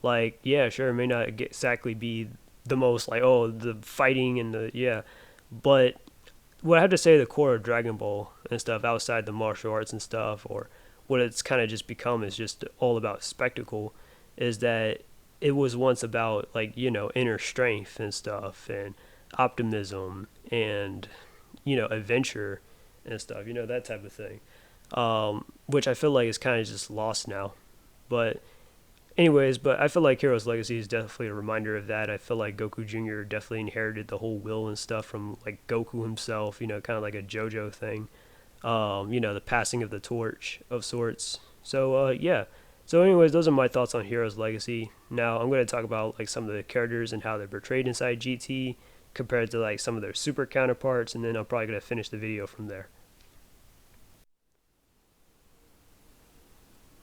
Like, yeah, sure, it may not exactly be the most like, oh, the fighting and the yeah. But what I have to say, the core of Dragon Ball and stuff, outside the martial arts and stuff, or what it's kind of just become is just all about spectacle, is that it was once about like inner strength and stuff, and optimism, and adventure and stuff, that type of thing, which I feel like is kind of just lost now. But anyways, but I feel like Hero's Legacy is definitely a reminder of that. I feel like Goku Jr. definitely inherited the whole will and stuff from like Goku himself, kind of like a JoJo thing. The passing of the torch of sorts. So yeah. So anyways, those are my thoughts on Hero's Legacy. Now I'm going to talk about like some of the characters and how they're portrayed inside GT compared to like some of their super counterparts, and then I'm probably going to finish the video from there.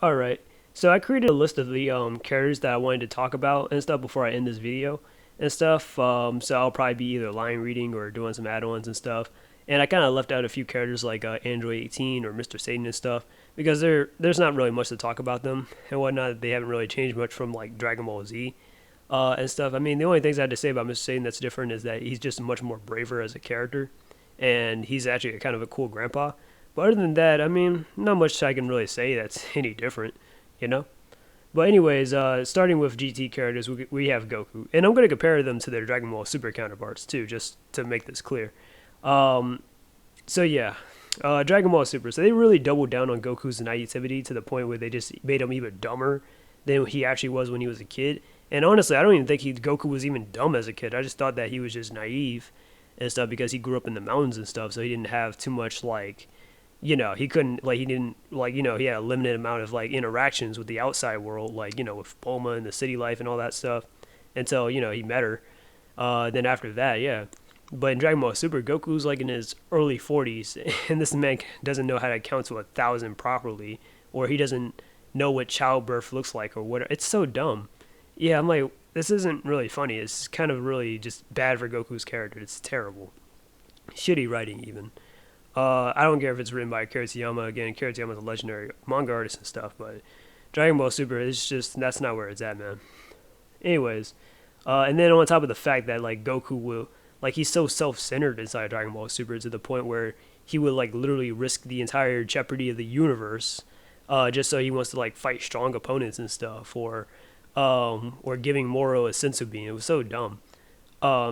Alright. So I created a list of the characters that I wanted to talk about and stuff before I end this video and stuff. So I'll probably be either line reading or doing some add-ons and stuff. And I kind of left out a few characters like Android 18 or Mr. Satan and stuff because there's not really much to talk about them and whatnot. They haven't really changed much from like Dragon Ball Z and stuff. I mean, the only things I had to say about Mr. Satan that's different is that he's just much more braver as a character, and he's actually kind of a cool grandpa. But other than that, I mean, not much I can really say that's any different. you know? But anyways, starting with GT characters, we have Goku. And I'm going to compare them to their Dragon Ball Super counterparts, too, just to make this clear. So yeah, Dragon Ball Super. So they really doubled down on Goku's naivety to the point where they just made him even dumber than he actually was when he was a kid. And honestly, I don't even think Goku was even dumb as a kid. I just thought that he was just naive and stuff because he grew up in the mountains and stuff, so he didn't have too much, like, he couldn't, like, he didn't, like, he had a limited amount of, like, interactions with the outside world, like, with Boma and the city life and all that stuff until, he met her. Then after that, yeah. But in Dragon Ball Super, Goku's, like, in his early 40s, and this man doesn't know how to count to 1,000 properly, or he doesn't know what childbirth looks like or what. It's so dumb. Yeah, I'm like, this isn't really funny. It's kind of really just bad for Goku's character. It's terrible. Shitty writing, even. I don't care if it's written by Kiriyama. Again, Kiriyama's a legendary manga artist and stuff, but Dragon Ball Super, it's just, that's not where it's at, man. Anyways, And then on top of the fact that like Goku will like he's so self-centered inside Dragon Ball Super to the point where he would like literally risk the entire jeopardy of the universe, just so he wants to like fight strong opponents and stuff, or giving Moro a sensu bean. It was so dumb.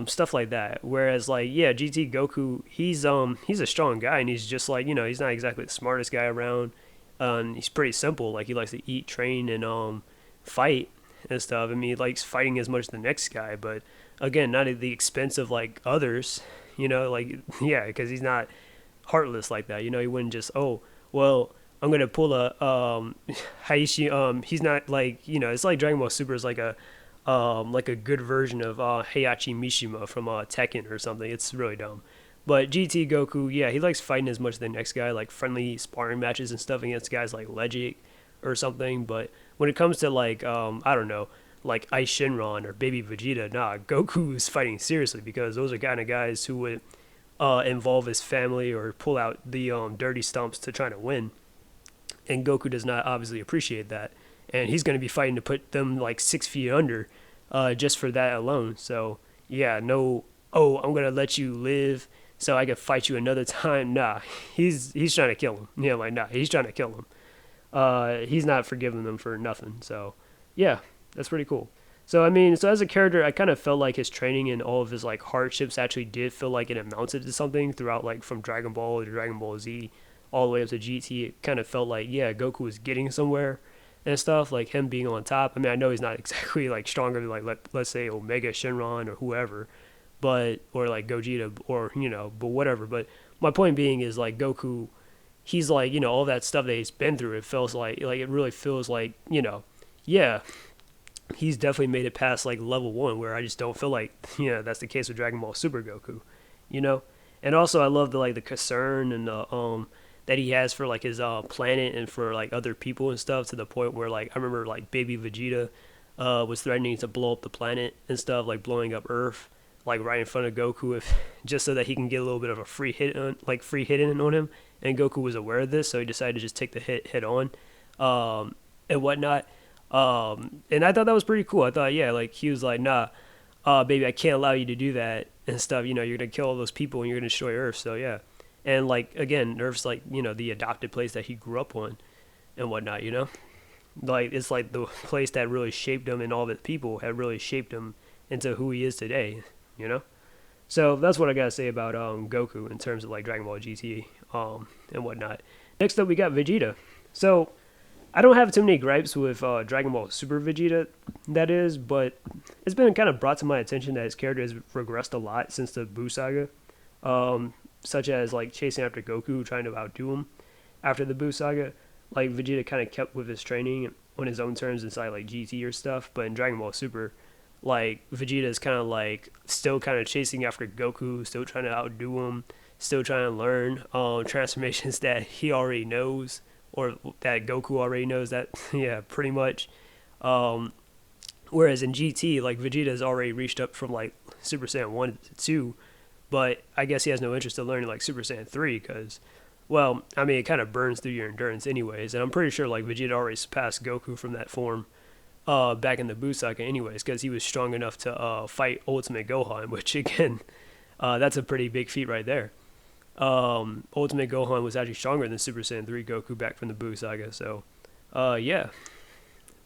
Stuff like that. Whereas like yeah, GT Goku, he's a strong guy and he's just like he's not exactly the smartest guy around. He's pretty simple. Like he likes to eat, train, and fight and stuff. I mean, he likes fighting as much as the next guy, but again, not at the expense of like others. Like yeah, because he's not heartless like that. He wouldn't just well I'm gonna pull a Heishi. He's not like it's like Dragon Ball Super is like a good version of Heihachi Mishima from Tekken or something. It's really dumb. But GT Goku, yeah, he likes fighting as much as the next guy, like friendly sparring matches and stuff against guys like Legic or something. But when it comes to like I don't know, like Ice Shinron or Baby Vegeta, nah, Goku's fighting seriously because those are kind of guys who would involve his family or pull out the dirty stumps to try to win. And Goku does not obviously appreciate that. And he's going to be fighting to put them like 6 feet under just for that alone. So, yeah, no, I'm going to let you live so I can fight you another time. Nah, he's trying to kill him. Nah, he's trying to kill him. He's not forgiving them for nothing. So, yeah, that's pretty cool. So, I mean, so as a character, I kind of felt like his training and all of his, like, hardships actually did feel like it amounted to something throughout, like, from Dragon Ball to Dragon Ball Z all the way up to GT. It kind of felt like, yeah, Goku was getting somewhere and stuff, like him being on top. I mean, I know he's not exactly, like, stronger than, like, let's say Omega Shenron or whoever, but, or, like, Gogeta or, but whatever. But my point being is, like, Goku, he's, like, all that stuff that he's been through, it feels like, it really feels like, yeah, he's definitely made it past like level 1, where I just don't feel like that's the case with Dragon Ball Super Goku, And also I love the concern and the that he has for like his planet and for like other people and stuff, to the point where like I remember like Baby Vegeta was threatening to blow up the planet and stuff, like blowing up Earth like right in front of Goku, if just so that he can get a little bit of a free hit in on him. And Goku was aware of this, so he decided to just take the hit head on and whatnot. And I thought that was pretty cool. I thought, yeah, like he was like, nah, baby, I can't allow you to do that and stuff. You're gonna kill all those people and you're gonna destroy Earth. So yeah, and like again, Earth's like the adopted place that he grew up on and whatnot. Like it's like the place that really shaped him, and all of its people had really shaped him into who he is today. So that's what I gotta say about Goku in terms of like Dragon Ball GT and whatnot. Next up, we got Vegeta. So I don't have too many gripes with Dragon Ball Super Vegeta, that is, but it's been kind of brought to my attention that his character has regressed a lot since the Buu Saga, such as like chasing after Goku, trying to outdo him after the Buu Saga. Like Vegeta kind of kept with his training on his own terms inside like GT or stuff, but in Dragon Ball Super, like Vegeta is kind of like still kind of chasing after Goku, still trying to outdo him, still trying to learn transformations that he already knows, or that Goku already knows. That yeah, pretty much. Whereas in GT, like Vegeta's already reached up from like Super Saiyan 1 to 2, but I guess he has no interest in learning like Super Saiyan 3 because, well, I mean, it kind of burns through your endurance anyways, and I'm pretty sure like Vegeta already surpassed Goku from that form back in the Buu Saga anyways, because he was strong enough to fight Ultimate Gohan, which again, that's a pretty big feat right there. Ultimate Gohan was actually stronger than Super Saiyan 3 Goku back from the Buu Saga, so yeah.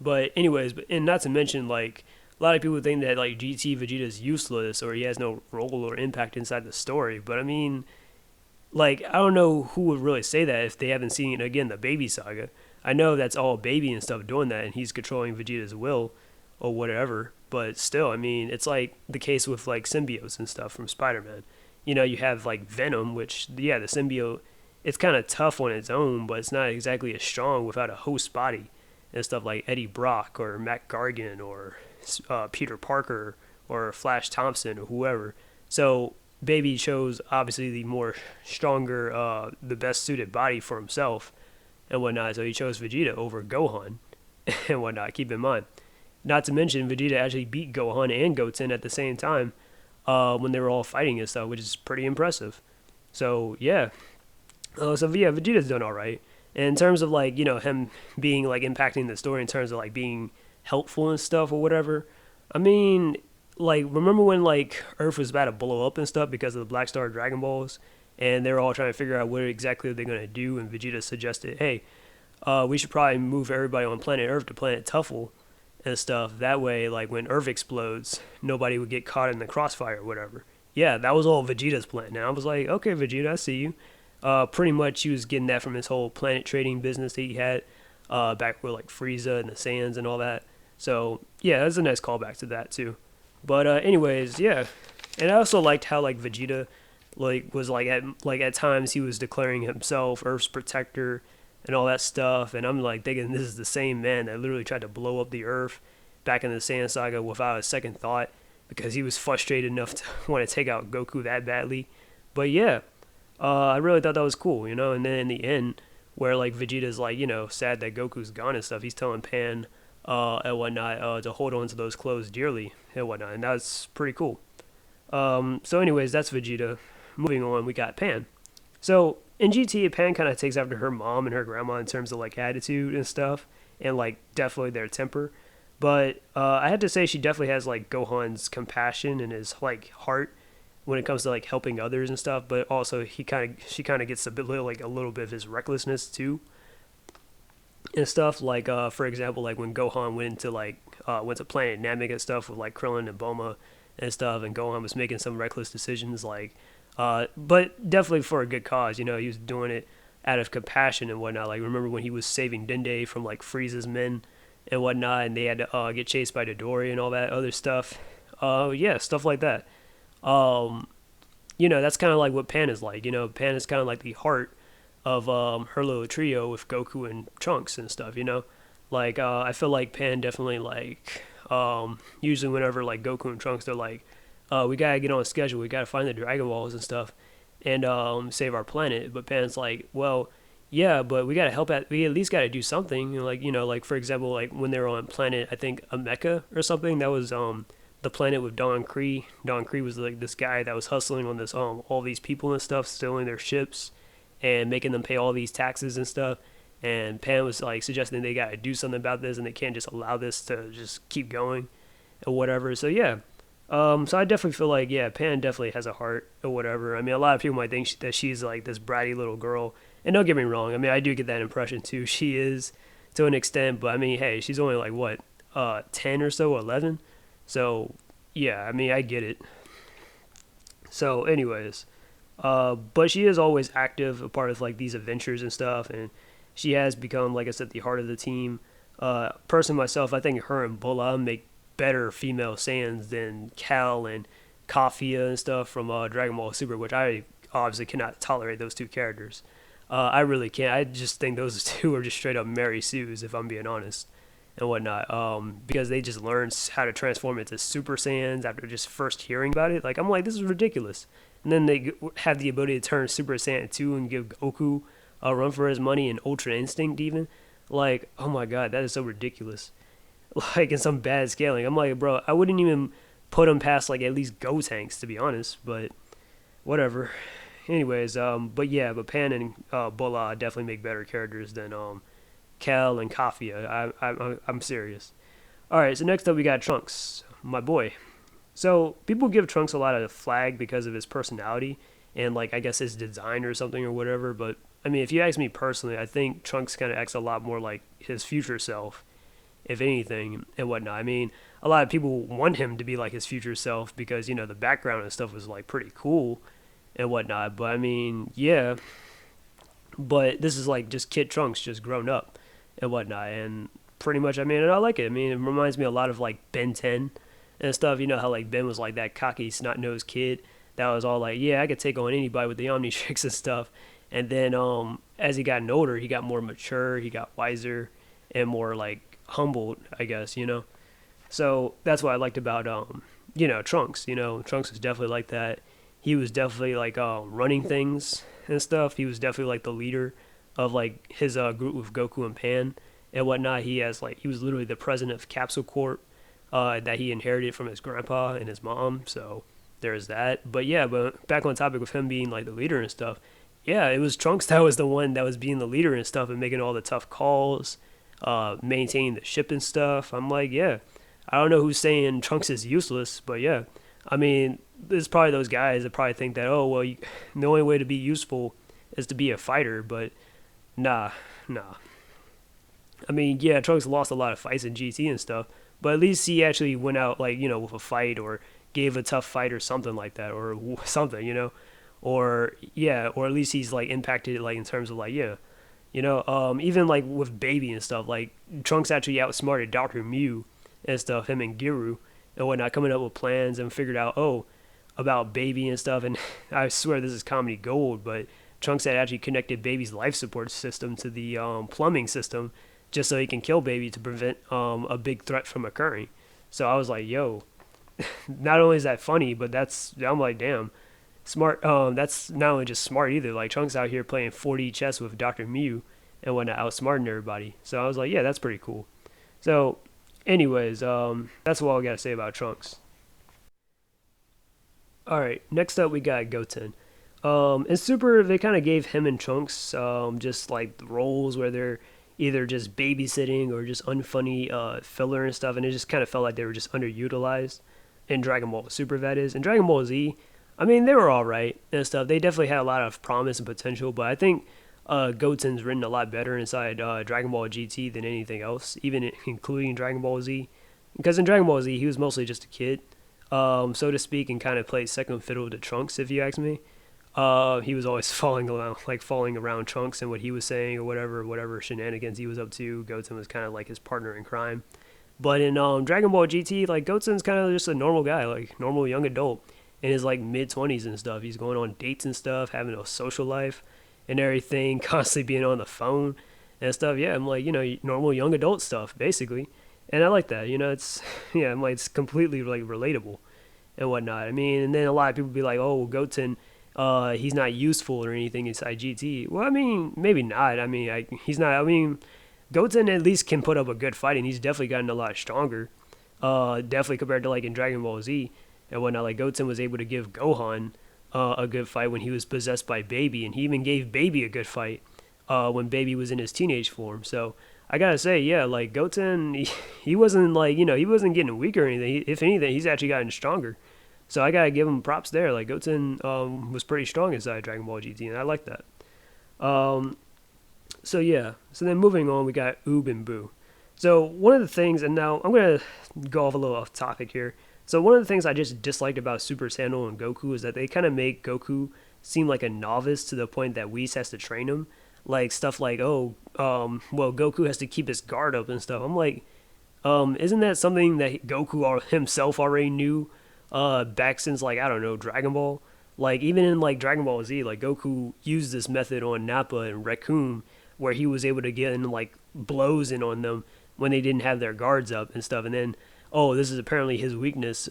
But anyways, and not to mention, like, a lot of people think that like GT Vegeta is useless or he has no role or impact inside the story, but I mean, like, I don't know who would really say that if they haven't seen, again, the Baby Saga. I know that's all Baby and stuff doing that, and he's controlling Vegeta's will or whatever, but still, I mean, it's like the case with like symbiotes and stuff from Spider-Man. You have like Venom, which, yeah, the symbiote, it's kind of tough on its own, but it's not exactly as strong without a host body and stuff like Eddie Brock or Matt Gargan or Peter Parker or Flash Thompson or whoever. So Baby chose obviously the more stronger, the best suited body for himself and whatnot. So he chose Vegeta over Gohan and whatnot. Keep in mind, not to mention Vegeta actually beat Gohan and Goten at the same time when they were all fighting and stuff, which is pretty impressive. So yeah, Vegeta's done all right. And in terms of like him being like impacting the story in terms of like being helpful and stuff or whatever, I mean, like remember when like Earth was about to blow up and stuff because of the Black Star Dragon Balls, and they were all trying to figure out what exactly they're gonna do, and Vegeta suggested, hey, we should probably move everybody on planet Earth to planet Tuffle and stuff. That way, like when Earth explodes, nobody would get caught in the crossfire or whatever. Yeah, that was all Vegeta's plan. And I was like, okay, Vegeta, I see you. Pretty much he was getting that from his whole planet trading business that he had back with like Frieza and the Saiyans and all that. So yeah, that's a nice callback to that too. But anyways, yeah. And I also liked how like Vegeta like was at times he was declaring himself Earth's protector and all that stuff, and I'm like thinking this is the same man that literally tried to blow up the Earth back in the Saiyan saga without a second thought because he was frustrated enough to want to take out Goku that badly. But yeah, I really thought that was cool, you know. And then in the end, where like Vegeta's like, you know, sad that Goku's gone and stuff, he's telling Pan and whatnot to hold on to those clothes dearly and whatnot, and that's pretty cool. So anyways, that's Vegeta. Moving on, we got Pan. So in GT, Pan kind of takes after her mom and her grandma in terms of like attitude and stuff, and like definitely their temper. But I had to say she definitely has like Gohan's compassion and his like heart when it comes to like helping others and stuff. But also she kind of gets a little bit of his recklessness too and stuff. Like for example, like when Gohan went to Planet Namek and stuff with like Krillin and Boma and stuff, and Gohan was making some reckless decisions like. But definitely for a good cause, you know, he was doing it out of compassion and whatnot. Like, remember when he was saving Dende from, like, Frieza's men and whatnot, and they had to get chased by Dodoria and all that other stuff? Yeah, stuff like that. You know, that's kind of like what Pan is like. You know, Pan is kind of like the heart of her little trio with Goku and Trunks and stuff, you know? Like, I feel like Pan definitely, like, usually whenever, like, Goku and Trunks, they're like, we gotta get on a schedule. We gotta find the Dragon Balls and stuff, and save our planet. But Pan's like, well, yeah, but we gotta help out. We at least gotta do something. Like for example, like when they were on planet, I think Ameka or something. That was the planet with Don Kree. Don Kree was like this guy that was hustling on this all these people and stuff, stealing their ships and making them pay all these taxes and stuff. And Pan was like suggesting they gotta do something about this, and they can't just allow this to just keep going or whatever. So yeah. So I definitely feel like, yeah, Pan definitely has a heart or whatever. I mean, a lot of people might think that she's like this bratty little girl. And don't get me wrong. I mean, I do get that impression too. She is to an extent. But I mean, hey, she's only like, what, 10 or so, 11? So, yeah, I mean, I get it. So, anyways. But she is always active, a part of like these adventures and stuff. And she has become, like I said, the heart of the team. Personally, myself, I think her and Bola make better female Saiyans than Cal and Kafia and stuff from Dragon Ball Super, which I obviously cannot tolerate those two characters. I really can't. I just think those two are just straight up Mary Sue's, if I'm being honest, and whatnot. Because they just learned how to transform into Super Saiyans after just first hearing about it. Like, I'm like, this is ridiculous. And then they have the ability to turn Super Saiyan 2 and give Goku a run for his money and Ultra Instinct even. Like, oh my god, that is so ridiculous. Like in some bad scaling. I'm like, bro, I wouldn't even put him past like at least Gotenks, to be honest, but whatever. Anyways, but Pan and Bola definitely make better characters than Cal and Kafia. I'm serious. Alright, so next up we got Trunks, my boy. So people give Trunks a lot of flag because of his personality and like I guess his design or something or whatever, but I mean if you ask me personally, I think Trunks kinda acts a lot more like his future self, if anything, and whatnot. I mean, a lot of people want him to be like his future self because, you know, the background and stuff was like pretty cool and whatnot. But I mean, yeah. But this is like just Kid Trunks just grown up and whatnot. And pretty much, I mean, and I like it. I mean, it reminds me a lot of like Ben 10 and stuff. You know how like Ben was like that cocky, snot-nosed kid that was all like, yeah, I could take on anybody with the Omnitrix and stuff. And then as he got older, he got more mature, he got wiser and more like humbled, I guess, you know. So that's what I liked about you know, Trunks. You know, Trunks was definitely like that. He was definitely like running things and stuff. He was definitely like the leader of like his group with Goku and Pan and whatnot. He was literally the president of Capsule Corp that he inherited from his grandpa and his mom. So there's that. But yeah, but back on topic with him being like the leader and stuff. Yeah, it was Trunks that was the one that was being the leader and stuff and making all the tough calls, maintaining the ship and stuff. I'm like, yeah, I don't know who's saying Trunks is useless, but yeah, I mean, there's probably those guys that probably think that, oh well, the only way to be useful is to be a fighter, but nah, nah. I mean, yeah, Trunks lost a lot of fights in GT and stuff, but at least he actually went out like with a fight or gave a tough fight or something like that or something, or yeah, or at least he's like impacted like in terms of like yeah, even like with Baby and stuff, like Trunks actually outsmarted Doctor Mew and stuff, him and Giru and whatnot, coming up with plans and figured out about Baby and stuff. And I swear this is comedy gold, but Trunks had actually connected Baby's life support system to the plumbing system just so he can kill Baby to prevent a big threat from occurring. So I was like, yo, not only is that funny, but I'm like, damn, smart. That's not only just smart either. Like Trunks out here playing 4D chess with Dr. Mew and whatnot, outsmarting everybody. So I was like, yeah, that's pretty cool. So, anyways, that's all I gotta say about Trunks. All right, next up we got Goten. In Super, they kind of gave him and Trunks just like roles where they're either just babysitting or just unfunny filler and stuff, and it just kind of felt like they were just underutilized in Dragon Ball Super. That is, in Dragon Ball Z, I mean they were all right and stuff. They definitely had a lot of promise and potential, but I think Goten's written a lot better inside Dragon Ball GT than anything else, even including Dragon Ball Z. Because in Dragon Ball Z, he was mostly just a kid, so to speak, and kind of played second fiddle to Trunks, if you ask me. He was always falling around Trunks and what he was saying or whatever shenanigans he was up to. Goten was kind of like his partner in crime. But in Dragon Ball GT, like Goten's kind of just a normal guy, like normal young adult in his like mid-20s and stuff. He's going on dates and stuff, having a social life and everything, constantly being on the phone and stuff. Yeah, I'm like, normal young adult stuff basically, and I like that. It's yeah, I'm like it's completely like relatable and whatnot. I mean, and then a lot of people be like, oh, well, Goten, he's not useful or anything inside GT. Well, I mean, maybe not. I mean, he's not. I mean, Goten at least can put up a good fight, and he's definitely gotten a lot stronger. Definitely compared to like in Dragon Ball Z and whatnot. Like Goten was able to give Gohan a good fight when he was possessed by Baby, and he even gave Baby a good fight when Baby was in his teenage form. So I gotta say, yeah, like Goten, he wasn't like he wasn't getting weaker or anything. If anything, he's actually gotten stronger. So I gotta give him props there. Like Goten was pretty strong inside Dragon Ball GT, and I like that. So yeah. So then moving on, we got Oob and Boo. So one of the things, and now I'm gonna go off a little off topic here. So one of the things I just disliked about Super Saiyan and Goku is that they kind of make Goku seem like a novice to the point that Whis has to train him. Like stuff like, well, Goku has to keep his guard up and stuff. I'm like, isn't that something that Goku himself already knew back since like I don't know Dragon Ball? Like even in like Dragon Ball Z, like Goku used this method on Nappa and Raccoon, where he was able to get in like blows in on them when they didn't have their guards up and stuff. And then, oh, this is apparently his weakness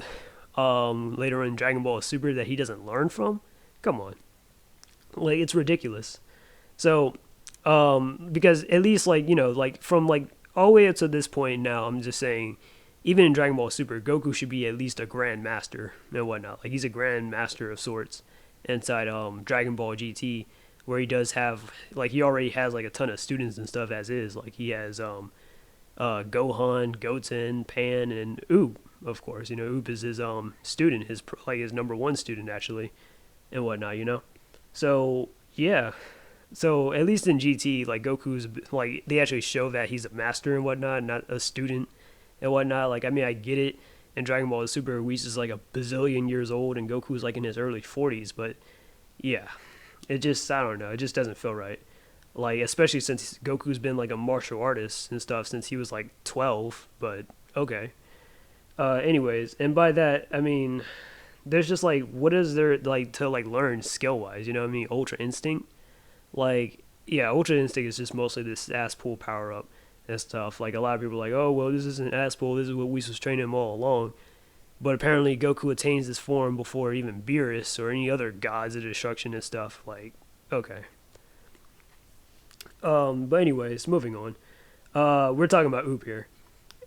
later in Dragon Ball Super that he doesn't learn from. Come on, like it's ridiculous. So, because at least like from like all the way up to this point now, I'm just saying, even in Dragon Ball Super, Goku should be at least a Grand Master and whatnot. Like he's a Grand Master of sorts inside Dragon Ball GT, where he does have like he already has like a ton of students and stuff as is. Like he has Gohan, Goten, Pan, and Oob, of course. Oob is his student, his number one student actually, and whatnot. So yeah. So at least in GT, like Goku's like they actually show that he's a master and whatnot, not a student and whatnot. Like I mean, I get it. In Dragon Ball Super, Whis is like a bazillion years old, and Goku's like in his early 40s. But yeah, it just I don't know. It just doesn't feel right. Like especially since Goku's been like a martial artist and stuff since he was like 12. But okay. Anyways, and by that I mean, there's just like what is there like to like learn skill wise? You know what I mean? Ultra Instinct. Like, yeah, Ultra Instinct is just mostly this ass pull power up and stuff. Like, a lot of people are like, oh, well, this isn't ass pull, this is what Whis was training him all along. But apparently, Goku attains this form before even Beerus or any other gods of destruction and stuff. Like, okay. But anyways, moving on. We're talking about Oob here.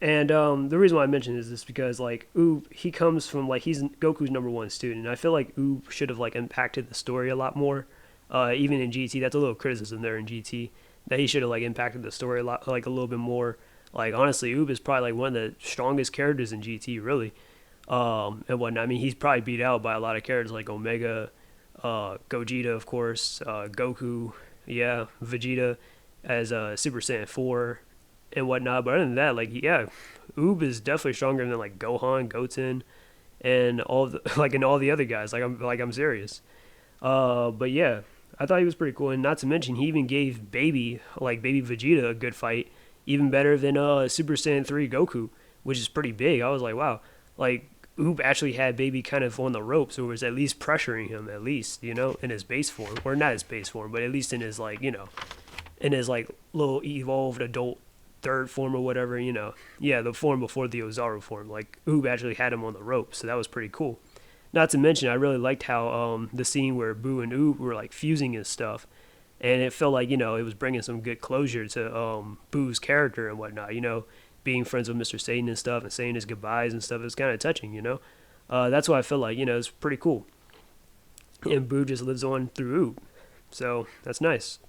And the reason why I mention is this because, like, Oob, he comes from, like, he's Goku's number one student. And I feel like Oob should have, like, impacted the story a lot more. Even in GT, that's a little criticism there in GT that he should have like impacted the story a lot, like a little bit more. Like honestly, Oob is probably like one of the strongest characters in GT, really, and whatnot. I mean, he's probably beat out by a lot of characters like Omega, Gogeta, of course, Goku, yeah, Vegeta as Super Saiyan 4 and whatnot. But other than that, like yeah, Oob is definitely stronger than like Gohan, Goten, and all the, like and all the other guys. I'm serious. But yeah, I thought he was pretty cool, and not to mention he even gave Baby Vegeta a good fight, even better than Super Saiyan 3 Goku, which is pretty big. I was like, wow, like Oop actually had Baby kind of on the ropes, or was at least pressuring him, at least in his base form, or not his base form, but at least in his in his like little evolved adult third form or whatever, yeah, the form before the Ozaru form. Like Oob actually had him on the ropes, so that was pretty cool. Not to mention, I really liked how the scene where Boo and Oob were like fusing and stuff, and it felt like it was bringing some good closure to Boo's character and whatnot. Being friends with Mr. Satan and stuff, and saying his goodbyes and stuff. It was kind of touching. That's why I feel like it's pretty cool. And Boo just lives on through Oob, so that's nice.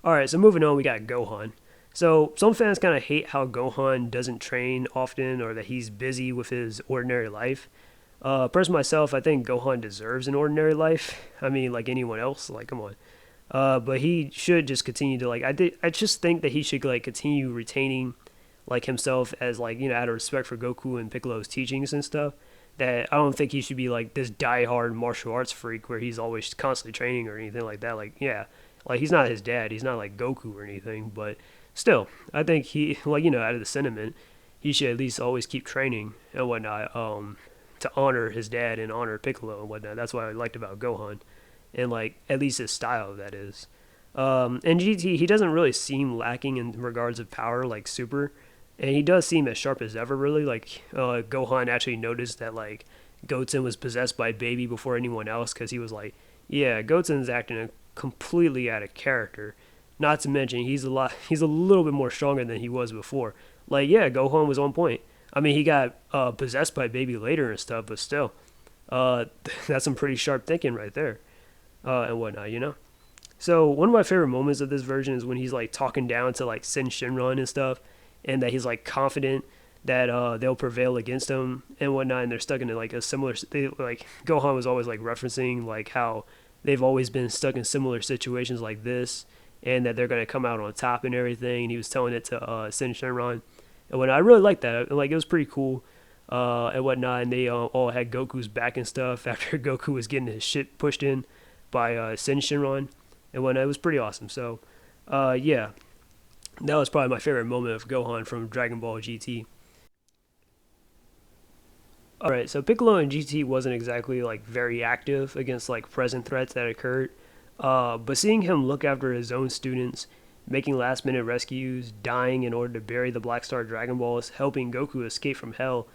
All right, so moving on, we got Gohan. So some fans kind of hate how Gohan doesn't train often, or that he's busy with his ordinary life. Personally, myself, I think Gohan deserves an ordinary life. I mean, like anyone else. Like, come on. But he should just continue to I just think that he should like continue retaining like himself as like out of respect for Goku and Piccolo's teachings and stuff. That I don't think he should be like this diehard martial arts freak where he's always constantly training or anything like that. Like, yeah, like he's not his dad. He's not like Goku or anything. But still, I think he out of the sentiment, he should at least always keep training and whatnot. To honor his dad and honor Piccolo and whatnot. That's what I liked about Gohan, and like at least his style, that is. And GT, he doesn't really seem lacking in regards of power like Super, and he does seem as sharp as ever. Really, like Gohan actually noticed that like Goten was possessed by Baby before anyone else, because he was like, yeah, Goten's acting completely out of character. Not to mention he's a little bit more stronger than he was before. Like, yeah, Gohan was on point. I mean, he got possessed by Baby later and stuff, but still, that's some pretty sharp thinking right there, and whatnot. So one of my favorite moments of this version is when he's like talking down to like Sin Shinron and stuff, and that he's like confident that they'll prevail against him and whatnot, and they're stuck in like a similar. Like Gohan was always like referencing like how they've always been stuck in similar situations like this, and that they're gonna come out on top and everything. And he was telling it to Sin Shinron. And whatnot. I really liked that. Like, it was pretty cool and whatnot. And they all had Goku's back and stuff after Goku was getting his shit pushed in by Sin Shinron and whatnot. It was pretty awesome. So, yeah, that was probably my favorite moment of Gohan from Dragon Ball GT. All right, so Piccolo in GT wasn't exactly like very active against like present threats that occurred, but seeing him look after his own students, making last minute rescues, dying in order to bury the Black Star Dragon Balls, helping Goku escape from hell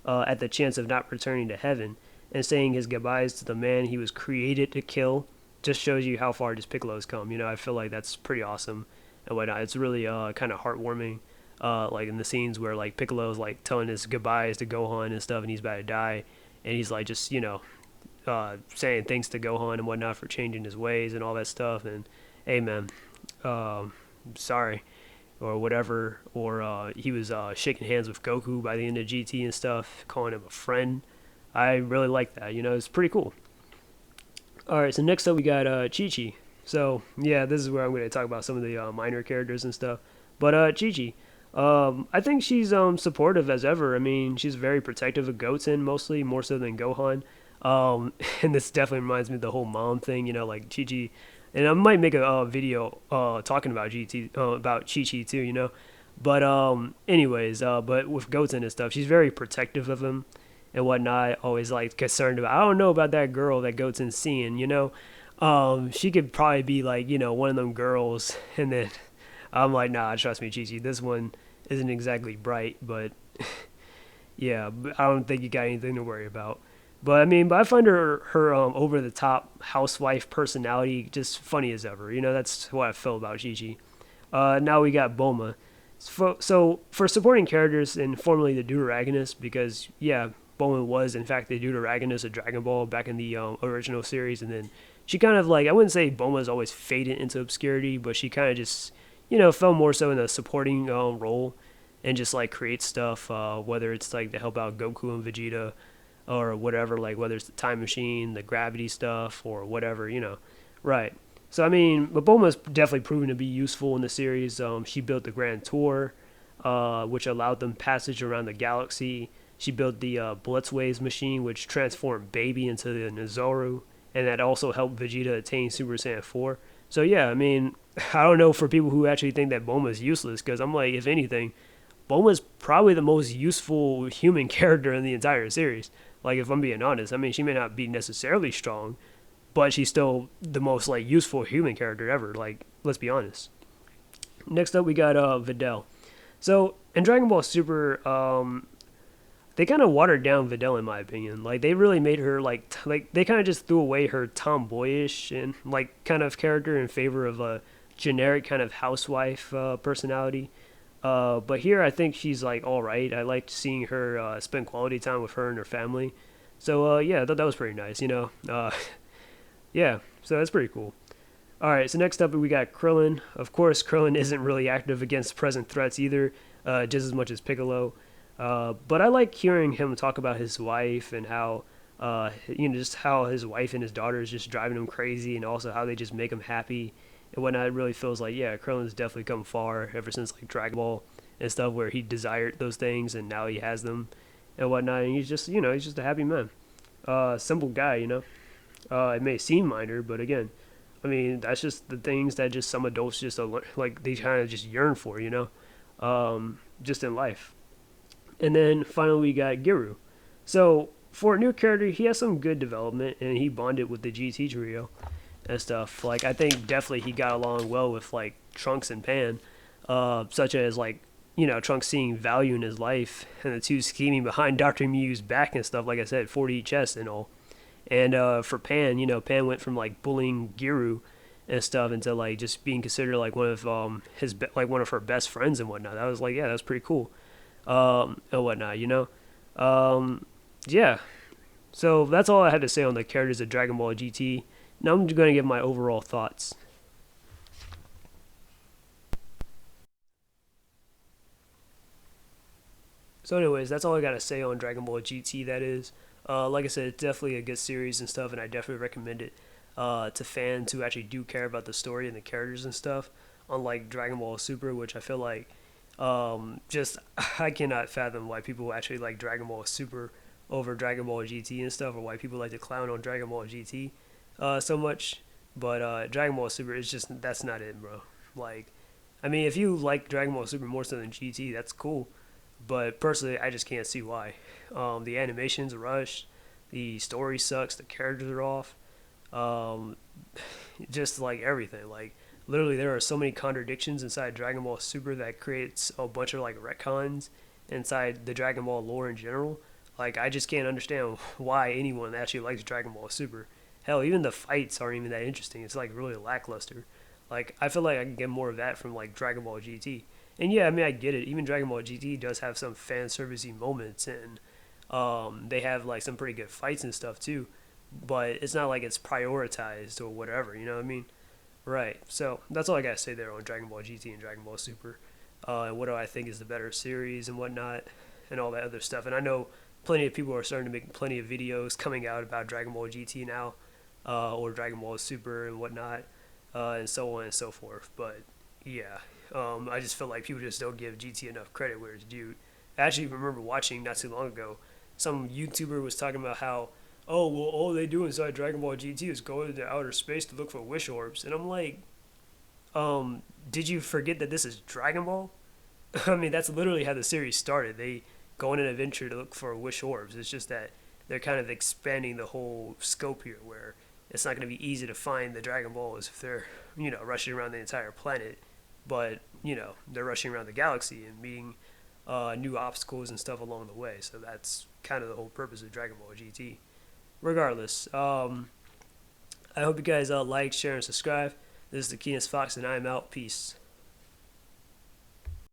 at the chance of not returning to heaven, and saying his goodbyes to the man he was created to kill, just shows you how far this Piccolo's come. I feel like that's pretty awesome and whatnot. It's really kind of heartwarming, like in the scenes where like Piccolo's like telling his goodbyes to Gohan and stuff, and he's about to die, and he's like just saying thanks to Gohan and whatnot for changing his ways and all that stuff, and hey man, sorry, or whatever, or he was shaking hands with Goku by the end of GT and stuff, calling him a friend. I really like that. It's pretty cool. All right, so next up we got Chi-Chi. So yeah, this is where I'm going to talk about some of the minor characters and stuff. But Chi-Chi, I think she's supportive as ever. I mean, she's very protective of Goten, mostly more so than Gohan. And this definitely reminds me of the whole mom thing. Like Chi-Chi. And I might make a video talking about about Chi-Chi too. But anyways, but with Goten and stuff, she's very protective of him and whatnot. Always like concerned about. I don't know about that girl that Goten's seeing. She could probably be like one of them girls. And then I'm like, nah, trust me, Chi-Chi. This one isn't exactly bright, but yeah, I don't think you got anything to worry about. But I find her over the top housewife personality just funny as ever. That's what I feel about Chi-Chi. Now we got Boma. So for supporting characters and formerly the Deuteragonist, because yeah, Boma was in fact the Deuteragonist of Dragon Ball back in the original series, and then she kind of like, I wouldn't say Boma's always faded into obscurity, but she kind of just fell more so in a supporting role and just like create stuff, whether it's like to help out Goku and Vegeta or whatever, like whether it's the time machine, the gravity stuff, or whatever, Right. So I mean, but Boma's definitely proven to be useful in the series. She built the Grand Tour, which allowed them passage around the galaxy. She built the Blitzwaves machine, which transformed Baby into the Nazoru, and that also helped Vegeta attain Super Saiyan 4. So yeah, I mean, I don't know for people who actually think that Boma is useless, because I'm like, if anything, Boma's probably the most useful human character in the entire series. Like, if I'm being honest, I mean, she may not be necessarily strong, but she's still the most like useful human character ever. Like, let's be honest. Next up, we got Videl. So in Dragon Ball Super, they kind of watered down Videl in my opinion. Like, they really made her like they kind of just threw away her tomboyish and like kind of character in favor of a generic kind of housewife personality. But here I think she's like all right. I liked seeing her spend quality time with her and her family. So yeah, I thought that was pretty nice. Yeah, so that's pretty cool. All right, so next up we got Krillin. Of course, Krillin isn't really active against present threats either, just as much as Piccolo. But I like hearing him talk about his wife and how, just how his wife and his daughter is just driving him crazy, and also how they just make him happy and whatnot. It really feels like, yeah, Krillin's definitely come far ever since like Dragon Ball and stuff, where he desired those things and now he has them and whatnot. And he's just, he's just a happy man. Simple guy. It may seem minor, but again, I mean, that's just the things that just some adults just like they kind of just yearn for, just in life. And then finally we got Giru. So for a new character, he has some good development, and he bonded with the GT trio and stuff. Like, I think definitely he got along well with like Trunks and Pan, such as like Trunks seeing value in his life, and the two scheming behind Dr. Mew's back and stuff. Like I said, 40 chess and all. And for Pan, Pan went from like bullying Giru and stuff into like just being considered like one of one of her best friends and whatnot. That was like, yeah, that was pretty cool, and whatnot. Yeah. So that's all I had to say on the characters of Dragon Ball GT. Now I'm going to give my overall thoughts. So anyways, that's all I got to say on Dragon Ball GT, that is. Like I said, it's definitely a good series and stuff, and I definitely recommend it to fans who actually do care about the story and the characters and stuff, unlike Dragon Ball Super, which I feel like just I cannot fathom why people actually like Dragon Ball Super over Dragon Ball GT and stuff, or why people like to clown on Dragon Ball GT so much. But Dragon Ball Super is just, that's not it, bro. Like, I mean, if you like Dragon Ball Super more so than GT, that's cool. But personally, I just can't see why. The animation's rushed, the story sucks, the characters are off, um, just like everything. Like, literally, there are so many contradictions inside Dragon Ball Super that creates a bunch of like retcons inside the Dragon Ball lore in general. Like, I just can't understand why anyone actually likes Dragon Ball Super. Hell, even the fights aren't even that interesting. It's like really lackluster. Like, I feel like I can get more of that from like Dragon Ball GT. And yeah, I mean, I get it. Even Dragon Ball GT does have some fan servicey moments, and they have like some pretty good fights and stuff too. But it's not like it's prioritized or whatever. You know what I mean? Right. So that's all I gotta say there on Dragon Ball GT and Dragon Ball Super. And what do I think is the better series and whatnot, and all that other stuff. And I know plenty of people are starting to make plenty of videos coming out about Dragon Ball GT now, or Dragon Ball Super and whatnot, and so on and so forth. But yeah, I just feel like people just don't give GT enough credit where it's due. I actually remember watching not too long ago, some YouTuber was talking about how, oh, well, all they do inside Dragon Ball GT is go into outer space to look for wish orbs. And I'm like, did you forget that this is Dragon Ball? I mean, that's literally how the series started. They go on an adventure to look for wish orbs. It's just that they're kind of expanding the whole scope here, where it's not going to be easy to find the Dragon Balls if they're, rushing around the entire planet. But, they're rushing around the galaxy and meeting new obstacles and stuff along the way. So that's kind of the whole purpose of Dragon Ball GT. Regardless, I hope you guys like, share, and subscribe. This is the Keenest Fox, and I'm out. Peace.